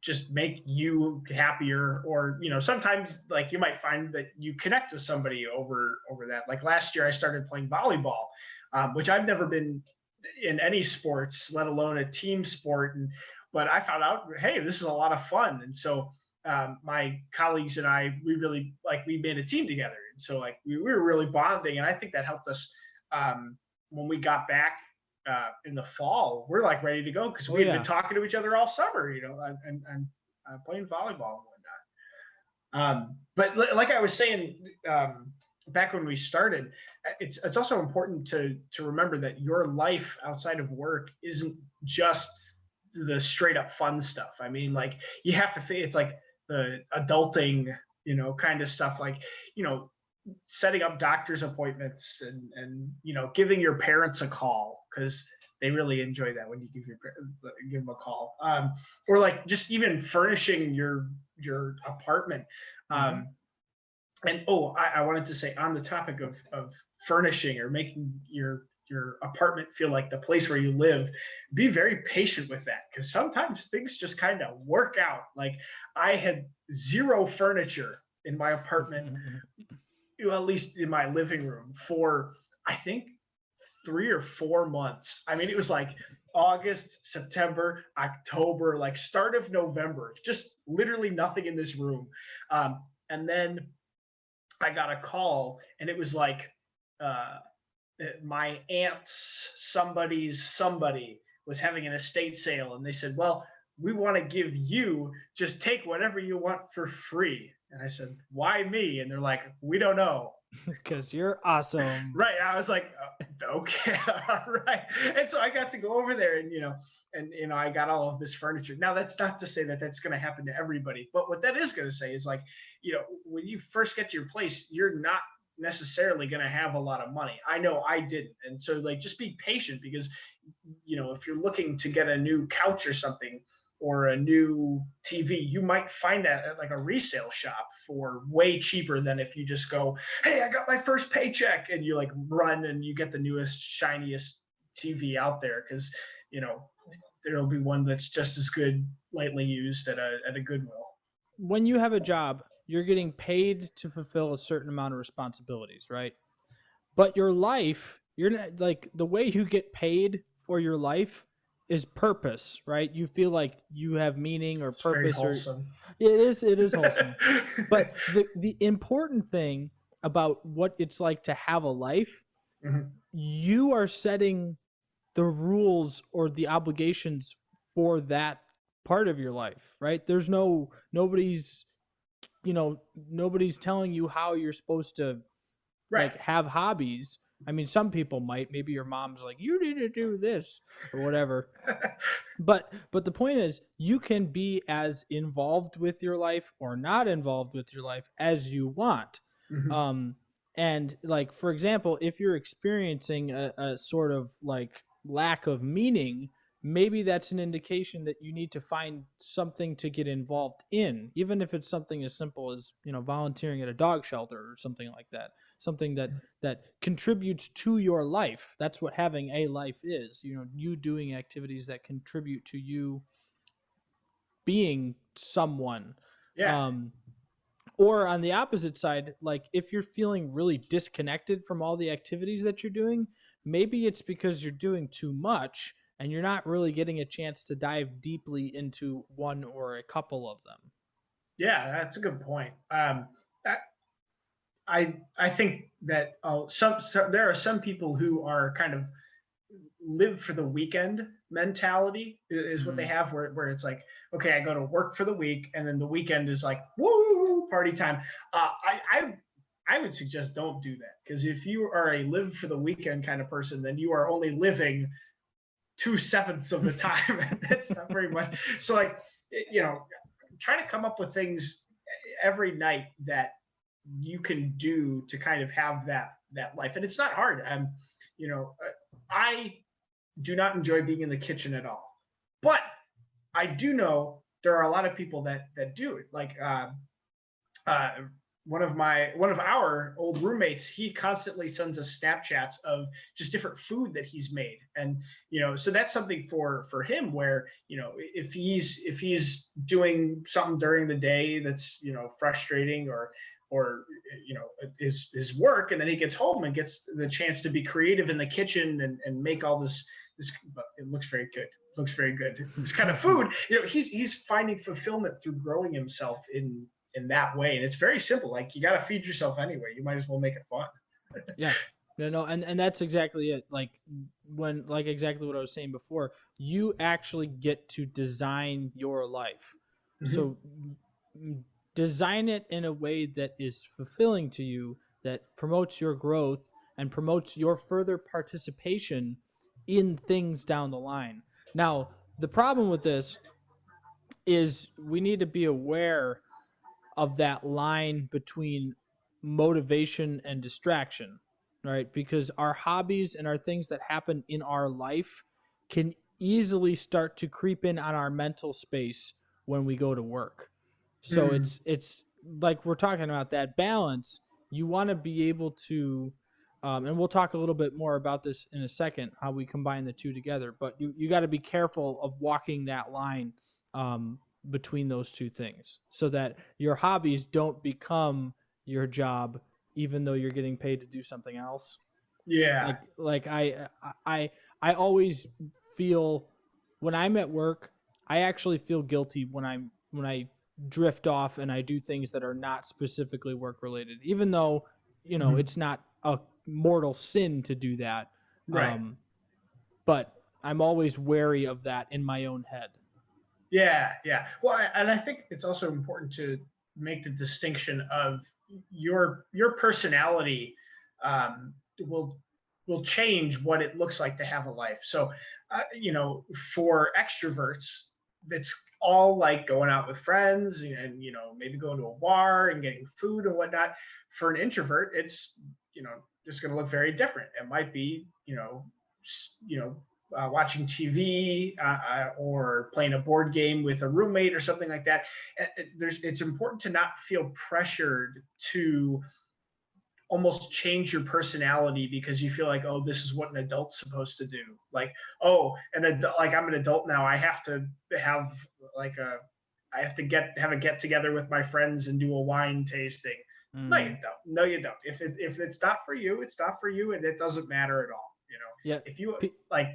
just make you happier, or sometimes like you might find that you connect with somebody over that. Like last year I started playing volleyball, which I've never been in any sports, let alone a team sport. But I found out, hey, this is a lot of fun. And so my colleagues and I, we really like we made a team together, and so like we were really bonding, and I think that helped us when we got back in the fall. We're like ready to go because Oh we had been yeah. talking to each other all summer, and playing volleyball and whatnot. But like I was saying back when we started, it's also important to remember that your life outside of work isn't just the straight up fun stuff. I mean, like you have to. It's like the adulting, kind of stuff. Like you know, setting up doctor's appointments, and giving your parents a call because they really enjoy that when you give them a call, or like just even furnishing your apartment. Mm-hmm. um, and I wanted to say on the topic of furnishing or making your apartment feel like the place where you live, be very patient with that because sometimes things just kind of work out. Like I had zero furniture in my apartment, at least in my living room, for I think 3 or 4 months. I mean, it was like August, September, October, like start of November, just literally nothing in this room. And then I got a call, and it was like uh, my aunt's somebody was having an estate sale, and they said, "Well, we want to give you just take whatever you want for free." And I said, "Why me?" And they're like, "We don't know." Because you're awesome. Right. I was like, okay, all right. And so I got to go over there, and I got all of this furniture. Now that's not to say that that's going to happen to everybody, but what that is going to say is like, when you first get to your place, you're not necessarily going to have a lot of money. I know I didn't. And so like just be patient because if you're looking to get a new couch or something, or a new TV, you might find that at like a resale shop for way cheaper than if you just go, "Hey, I got my first paycheck," and you like run and you get the newest, shiniest TV out there because you know there'll be one that's just as good, lightly used at a Goodwill. When you have a job, you're getting paid to fulfill a certain amount of responsibilities, right? But your life, you're not like the way you get paid for your life is purpose, right? You feel like you have meaning or It's very purpose, or wholesome. it is wholesome. But the important thing about what it's like to have a life, Mhm. you are setting the rules or the obligations for that part of your life, right? There's nobody's, nobody's telling you how you're supposed to Right. like have hobbies. I mean, some people might. Maybe your mom's like, "You need to do this" or whatever. But the point is, you can be as involved with your life or not involved with your life as you want. Mhm. Um, and like for example, if you're experiencing a sort of like lack of meaning, maybe that's an indication that you need to find something to get involved in, even if it's something as simple as volunteering at a dog shelter or something like that, something that contributes to your life. That's what having a life is, you doing activities that contribute to you being someone. Yeah. um, or on the opposite side, like if you're feeling really disconnected from all the activities that you're doing, maybe it's because you're doing too much and you're not really getting a chance to dive deeply into one or a couple of them. Yeah, that's a good point. I I think that there are some people who are kind of live for the weekend mentality is what they Mm, have, where it's like, okay, I go to work for the week and then the weekend is like woo party time. I would suggest don't do that, because if you are a live for the weekend kind of person, then you are only living 2/7 of the time. That's not very much. So like, try to come up with things every night that you can do to kind of have that life, and it's not hard. I do not enjoy being in the kitchen at all, but I do know there are a lot of people that do it. Like uh, one of our old roommates, he constantly sends us Snapchats of just different food that he's made, and so that's something for him, where if he's doing something during the day that's frustrating, or his work, and then he gets home and gets the chance to be creative in the kitchen and make all this. It looks very good. Looks very good. This kind of food, he's finding fulfillment through growing himself in that way. And it's very simple. Like, you got to feed yourself anyway. You might as well make it fun. yeah. No, and that's exactly it. Like exactly what I was saying before. You actually get to design your life. Mm-hmm. So design it in a way that is fulfilling to you, that promotes your growth and promotes your further participation in things down the line. Now, the problem with this is we need to be aware of that line between motivation and distraction, right? Because our hobbies and our things that happen in our life can easily start to creep in on our mental space when we go to work. So Mm. it's like we're talking about that balance. You want to be able to, and we'll talk a little bit more about this in a second, how we combine the two together. But you got to be careful of walking that line between those two things, so that your hobbies don't become your job, even though you're getting paid to do something else. Yeah. Like I always feel when I'm at work, I actually feel guilty when I drift off and I do things that are not specifically work related, even though Mm-hmm. it's not a mortal sin to do that. Right. Um, but I'm always wary of that in my own head. Yeah. Yeah. Well, and I think it's also important to make the distinction of your personality um, will will change what it looks like to have a life. So, for extroverts, that's all like going out with friends and maybe going to a bar and getting food and whatnot. For an introvert, it's just going to look very different. It might be watching TV, or playing a board game with a roommate or something like that. It's important to not feel pressured to almost change your personality because you feel like, oh, this is what an adult's supposed to do. Like, oh, like, I'm an adult now. I have to have like a I have to have a get together with my friends and do a wine tasting. No, you Mm, don't. No, you don't. If it's not for you, it's not for you, and it doesn't matter at all. yeah. If you Pe- like,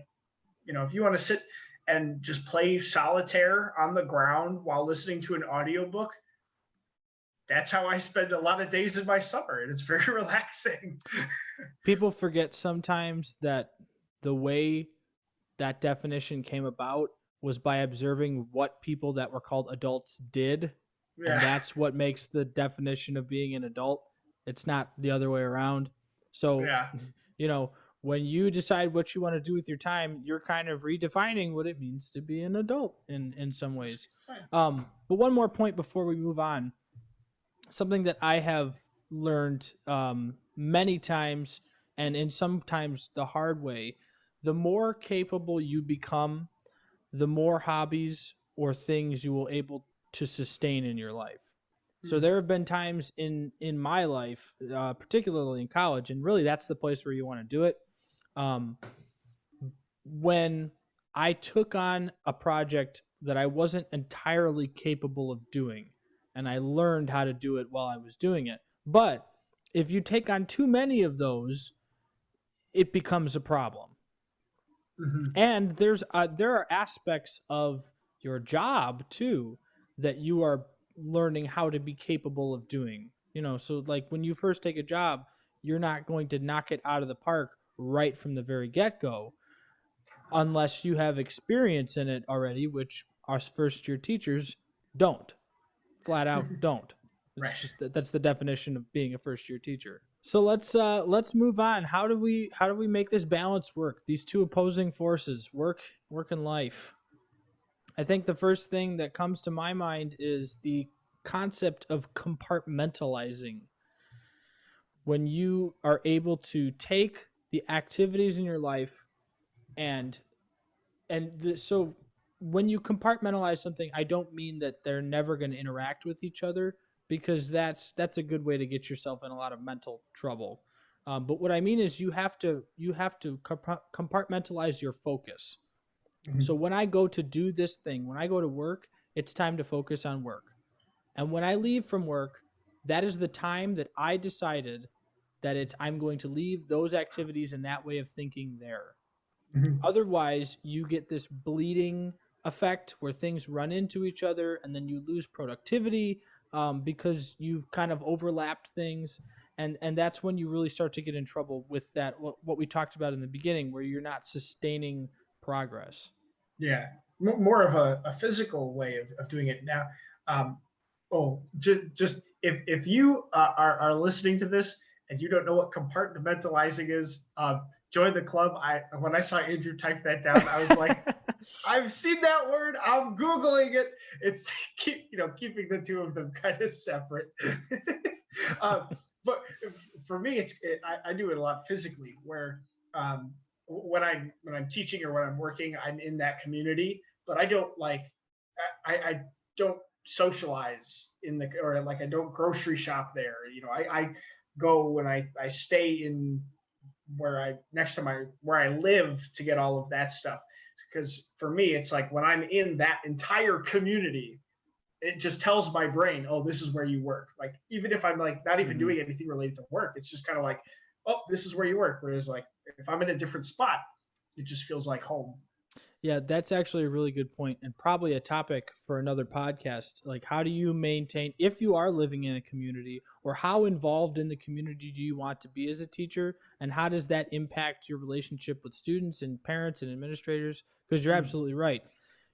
if you want to sit and just play solitaire on the ground while listening to an audiobook, that's how I spend a lot of days in my summer, and it's very relaxing. People forget sometimes that the way that definition came about was by observing what people that were called adults did, and Yeah, that's what makes the definition of being an adult. It's not the other way around. So, yeah. you know, when you decide what you want to do with your time, you're kind of redefining what it means to be an adult in some ways. Fine. But one more point before we move on, something that I have learned many times, and in sometimes the hard way, the more capable you become, the more hobbies or things you will able to sustain in your life. So Hmm. there have been times in my life, particularly in college, and really that's the place where you want to do it. Um, when I took on a project that I wasn't entirely capable of doing, and I learned how to do it while I was doing it. But if you take on too many of those, it becomes a problem. Hmm. And there are aspects of your job too that you are learning how to be capable of doing. So like when you first take a job, you're not going to knock it out of the park right from the very get-go unless you have experience in it already, which our first year teachers don't. Flat out don't. It's Right. just that's the definition of being a first year teacher. So let's move on. How do we make this balance work? These two opposing forces, work and life. I think the first thing that comes to my mind is the concept of compartmentalizing. When you are able to take the activities in your life and so when you compartmentalize something, I don't mean that they're never going to interact with each other, because that's a good way to get yourself in a lot of mental trouble. But what I mean is you have to compartmentalize your focus. So Hmm. when I go to do this thing, when I go to work, it's time to focus on work. And when I leave from work, that is the time that I decided that I'm going to leave those activities and that way of thinking there. Hmm. Otherwise, you get this bleeding effect where things run into each other and then you lose productivity, because you've kind of overlapped things. And that's when you really start to get in trouble with that, what we talked about in the beginning, where you're not sustaining progress. Yeah, more of a physical way of doing it now. Um, just if you are listening to this and you don't know what compartmentalizing is, join the club. When I saw Andrew type that down, I was like, I've seen that word. I'm googling it. It's keeping the two of them kind of separate. um, but for me, I do it a lot physically, where when I'm teaching or when I'm working, I'm in that community, but I don't I don't socialize in the or like I don't grocery shop there. I go when I stay in where I next to my where I live to get all of that stuff. Because for me, it's like when I'm in that entire community, it just tells my brain, oh, this is where you work. Like even if I'm like not even Mhm. doing anything related to work, it's just kind of like, oh, this is where you work. Whereas like if I'm in a different spot, it just feels like home. Yeah, that's actually a really good point and probably a topic for another podcast. Like, how do you maintain, if you are living in a community, or how involved in the community do you want to be as a teacher? And how does that impact your relationship with students and parents and administrators? Because you're Mm. absolutely right.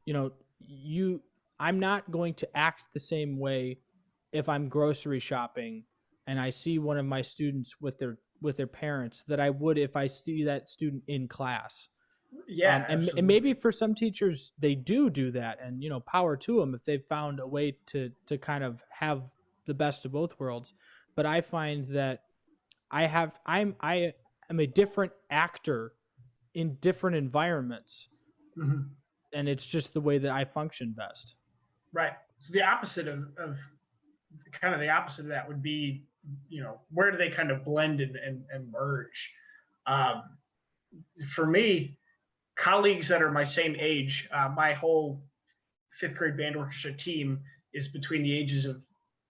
You know, you, I'm not going to act the same way if I'm grocery shopping and I see one of my students with their parents that I would if I see that student in class. Yeah, And maybe absolutely. for some teachers they do that, and power to them if they've found a way to kind of have the best of both worlds. But I find that I am a different actor in different environments, Hmm. and it's just the way that I function best. Right. So the opposite of kind of the opposite of that would be, where do they kind of blend and merge? Um, for me, colleagues that are my same age, my whole fifth grade band orchestra team is between the ages of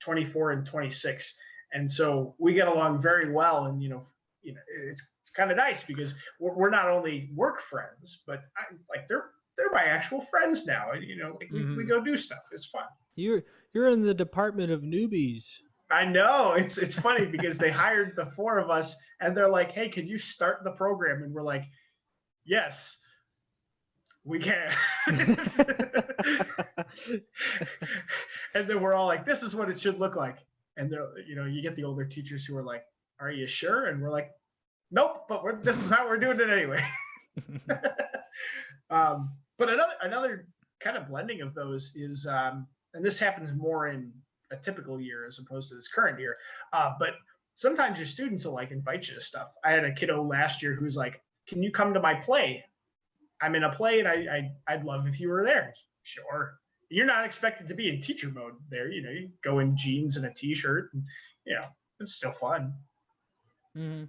24 and 26. And so we get along very well. And it's kind of nice because we're not only work friends, but like they're my actual friends now. And like we Mm-hmm. go do stuff. It's fun. You're in the department of newbies. I know it's funny because they hired the four of us and they're like, "Hey, could you start the program?" And we're like, "Yes, we can." And then we're all like, "This is what it should look like." And they're, you get the older teachers who are like, "Are you sure?" And we're like, "Nope, but this is how we're doing it anyway." But another kind of blending of those is, and this happens more in a typical year as opposed to this current year. But sometimes your students will like invite you to stuff. I had a kiddo last year who's like, "Can you come to my play? I'm in a play, and I'd love if you were there." Sure. You're not expected to be in teacher mode there. You go in jeans and a t-shirt, and it's still fun. Mm-hmm.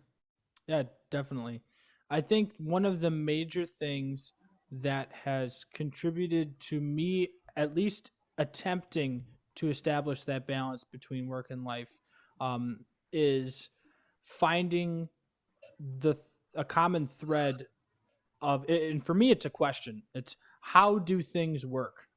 Yeah, definitely. I think one of the major things that has contributed to me at least attempting to establish that balance between work and life um, is finding a common thread of, and for me it's a question. It's, how do things work?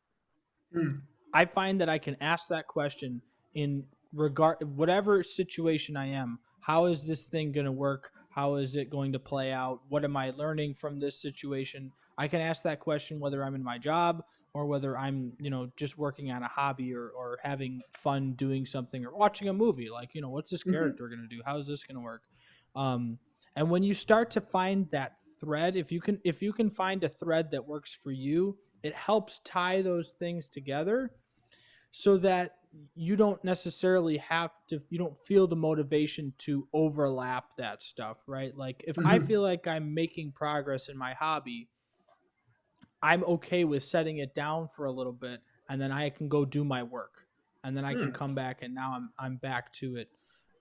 Mm, I find that I can ask that question in regard whatever situation I am. How is this thing going to work? How is it going to play out? What am I learning from this situation? I can ask that question whether I'm in my job or whether I'm, just working on a hobby or having fun doing something or watching a movie. Like, what's this mm-hmm, character going to do? How is this going to work? Um, and when you start to find that thread, if you can find a thread that works for you, it helps tie those things together so that you don't necessarily you don't feel the motivation to overlap that stuff, right? Like if I mm-hmm, feel like I'm making progress in my hobby, I'm okay with setting it down for a little bit and then I can go do my work and then I can mm, come back and now I'm back to it.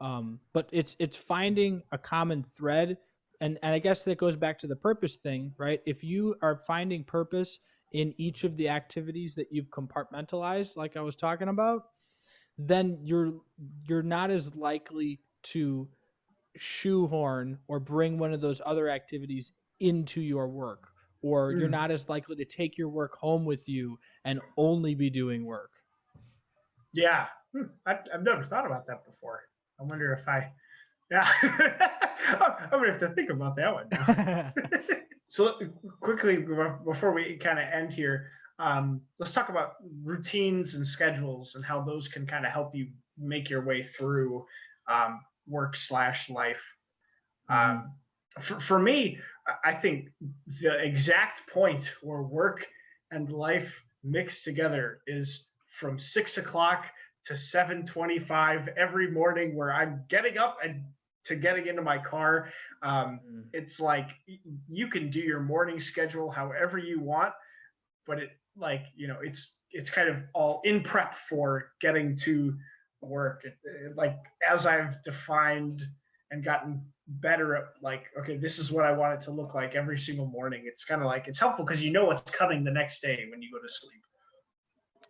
But it's finding a common thread, and I guess that goes back to the purpose thing, right? If you are finding purpose in each of the activities that you've compartmentalized, like I was talking about, then you're not as likely to shoehorn or bring one of those other activities into your work, or you're mm. not as likely to take your work home with you and only be doing work. Yeah. I've never thought about that before. I wonder if I. Yeah. I'm gonna have to think about that one now. So quickly before we kind of end here, let's talk about routines and schedules and how those can kind of help you make your way through work/life. Mm-hmm. For me, I think the exact point where work and life mix together is from 6 o'clock to 7:25 every morning, where I'm getting up and to getting into my car. It's like you can do your morning schedule however you want, but it's kind of all in prep for getting to work. Like as I've defined and gotten better at, like, okay, this is what I want it to look like every single morning. It's kind of like it's helpful because you know what's coming the next day when you go to sleep.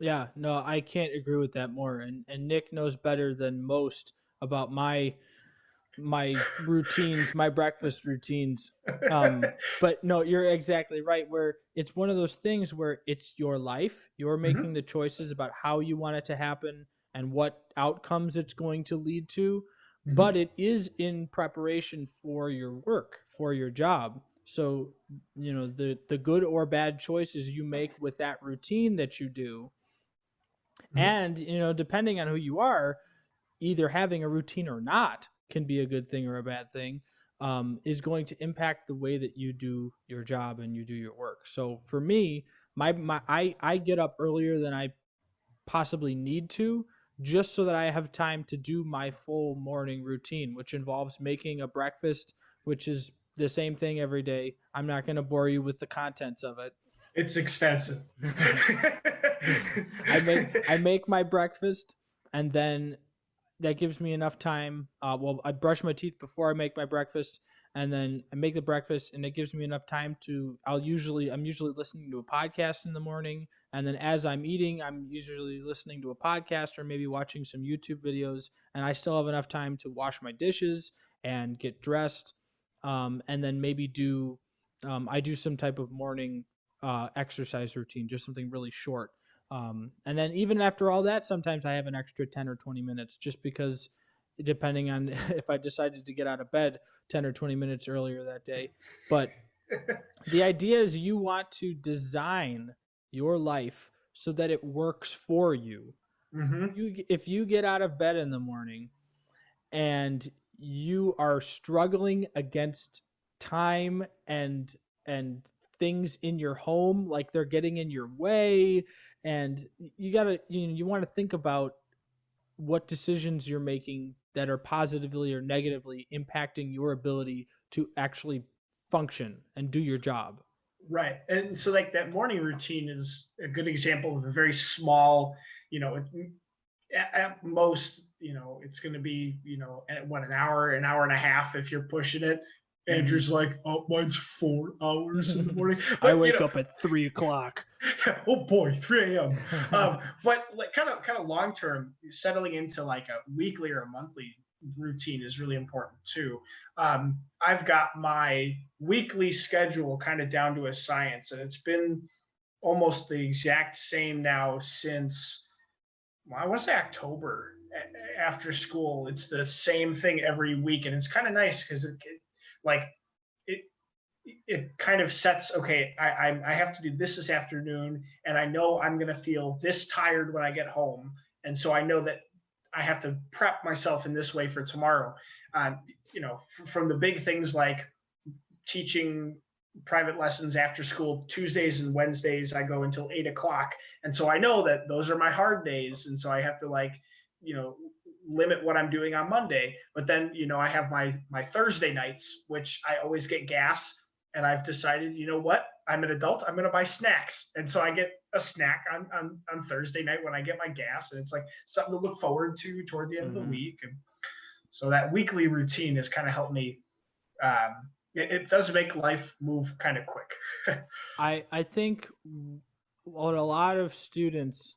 Yeah, no, I can't agree with that more. And Nick knows better than most about my routines, my breakfast routines. But no, you're exactly right. Where it's one of those things where it's your life, you're making Mm-hmm. the choices about how you want it to happen and what outcomes it's going to lead to. But Mm-hmm. it is in preparation for your work, for your job. So, the good or bad choices you make with that routine that you do, Mm-hmm. and depending on who you are, either having a routine or not can be a good thing or a bad thing, is going to impact the way that you do your job and you do your work. So for me, I get up earlier than I possibly need to, just so that I have time to do my full morning routine, which involves making a breakfast, which is the same thing every day. I'm not going to bore you with the contents of it. It's extensive. I make my breakfast, and then that gives me enough time. Well, I brush my teeth before I make my breakfast, and then I make the breakfast, and it gives me enough time to. I'm usually listening to a podcast in the morning, And then as I'm eating, I'm usually listening to a podcast or maybe watching some YouTube videos. And I still have enough time to wash my dishes and get dressed. And then maybe I do some type of morning exercise routine, just something really short. And then even after all that, sometimes I have an extra 10 or 20 minutes just because depending on if I decided to get out of bed 10 or 20 minutes earlier that day. But the idea is you want to design your life so that it works for you. Hmm. If you get out of bed in the morning and you are struggling against time and things in your home, like they're getting in your way, and you want to think about what decisions you're making that are positively or negatively impacting your ability to actually function and do your job. Right. And so like that morning routine is a good example of a very small, you know, at most, it's going to be, at what, an hour and a half if you're pushing it. Mm-hmm. Andrew's like, oh, mine's 4 hours in the morning. I But, wake up at 3 o'clock. oh boy, 3 a.m. But like kind of long term, settling into like a weekly or a monthly routine is really important too. I've got my weekly schedule kind of down to a science, and it's been almost the exact same now since, well, I want to say October after school. It's the same thing every week, and it's kind of nice because like it it kind of sets, okay, I have to do this afternoon, and I know I'm going to feel this tired when I get home, and so I know that I have to prep myself in this way for tomorrow. From the big things like teaching private lessons after school Tuesdays and Wednesdays, I go until 8 o'clock, and so I know that those are my hard days, and so I have to you know limit what I'm doing on Monday. But then I have my Thursday nights, which I always get gas, and I've decided, what, I'm an adult, I'm going to buy snacks, and so I get a snack on Thursday night when I get my gas, and it's like something to look forward to toward the end of the Mm-hmm. week. And so that weekly routine has kind of helped me. It does make life move kind of quick. I think what a lot of students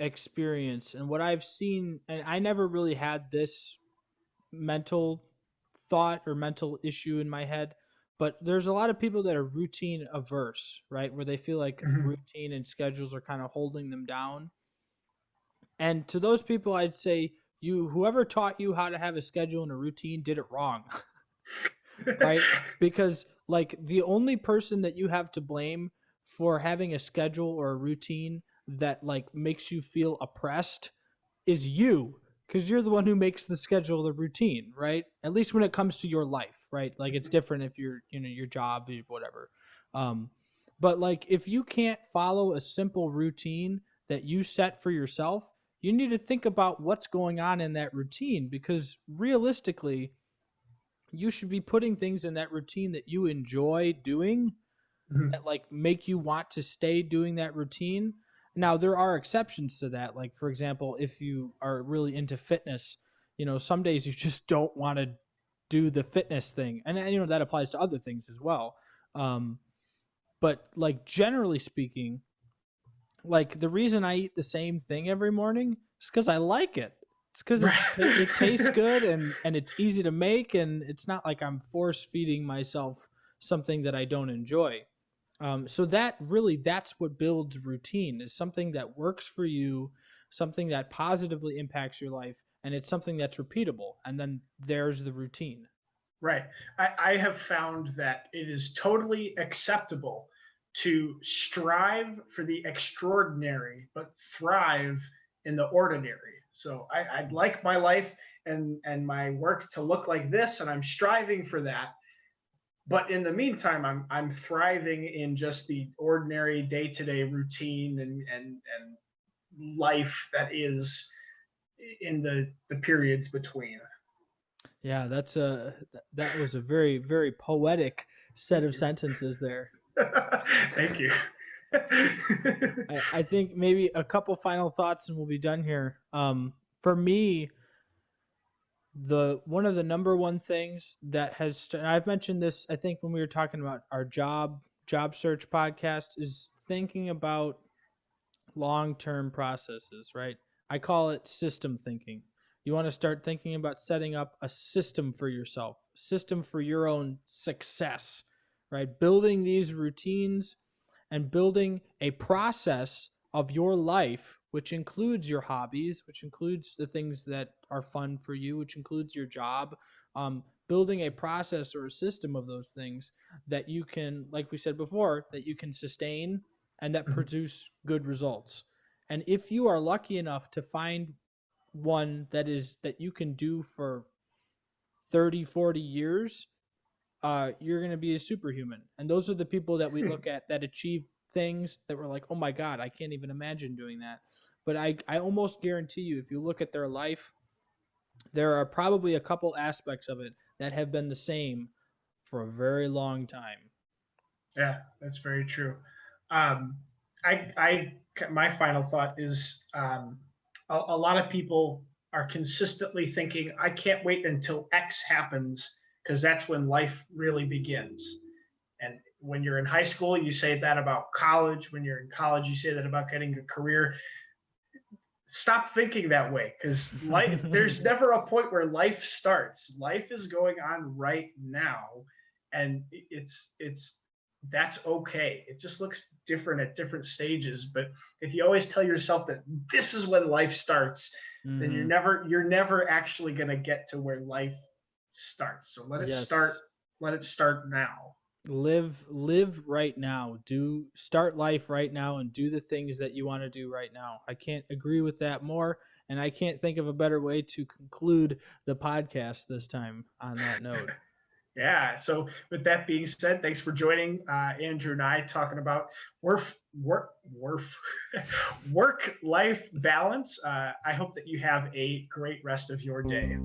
experience and what I've seen, and I never really had this mental thought or mental issue in my head, but there's a lot of people that are routine averse, right? Where they feel like Mhm. routine and schedules are kind of holding them down. And to those people, I'd say whoever taught you how to have a schedule and a routine did it wrong. Right? Because like the only person that you have to blame for having a schedule or a routine that like makes you feel oppressed is you, because you're the one who makes the schedule, the routine, right? At least when it comes to your life, right? Like it's different if you're your job, whatever. um but like if you can't follow a simple routine that you set for yourself, you need to think about what's going on in that routine, because realistically you should be putting things in that routine that you enjoy doing, that like make you want to stay doing that routine. Now there are exceptions to that. Like for example, if you are really into fitness, some days you just don't want to do the fitness thing, and that applies to other things as well. Um, but like generally speaking, like the reason I eat the same thing every morning is because I like it. It's because it tastes Right. good and it's easy to make, and it's not like I'm force feeding myself something that I don't enjoy. So that's what builds routine, is something that works for you, something that positively impacts your life, and it's something that's repeatable. And then there's the routine. Right. I have found that it is totally acceptable to strive for the extraordinary, but thrive in the ordinary. So I'd like my life and my work to look like this, and I'm striving for that. But in the meantime, I'm thriving in just the ordinary day to day routine and life that is in the periods between. Yeah, that was a very very poetic set Thank of you. sentences there. Thank you. I think maybe a couple final thoughts and we'll be done here. For me, the one of the number one things that and I've mentioned this, I think when we were talking about our job search podcast, is thinking about long-term processes, right? I call it system thinking. You want to start thinking about setting up a system for yourself, system for your own success, right? Building these routines and building a process of your life, which includes your hobbies, which includes the things that are fun for you, which includes your job. Building a process or a system of those things that you can, like we said before, that you can sustain and that Mhm. produce good results. And if you are lucky enough to find one that you can do for 30, 40 years, you're going to be a superhuman. And those are the people that we look at that achieve things that we're like, oh my God, I can't even imagine doing that. But I almost guarantee you, if you look at their life, there are probably a couple aspects of it that have been the same for a very long time. Yeah, that's very true. Um, my final thought is a lot of people are consistently thinking, I can't wait until X happens because that's when life really begins. And when you're in high school, you say that about college. When you're in college, you say that about getting a career. Stop thinking that way because life, there's never a point where life starts. Life is going on right now, and it's that's okay. It just looks different at different stages. But if you always tell yourself that this is when life starts, then Mm-hmm. you're never actually going to get to where life starts. So Yes. let it start now. Live right now. Do start life right now and do the things that you want to do right now. I can't agree with that more, and I can't think of a better way to conclude the podcast this time on that note. Yeah. So with that being said, thanks for joining Andrew and I talking about work work life balance. I hope that you have a great rest of your day.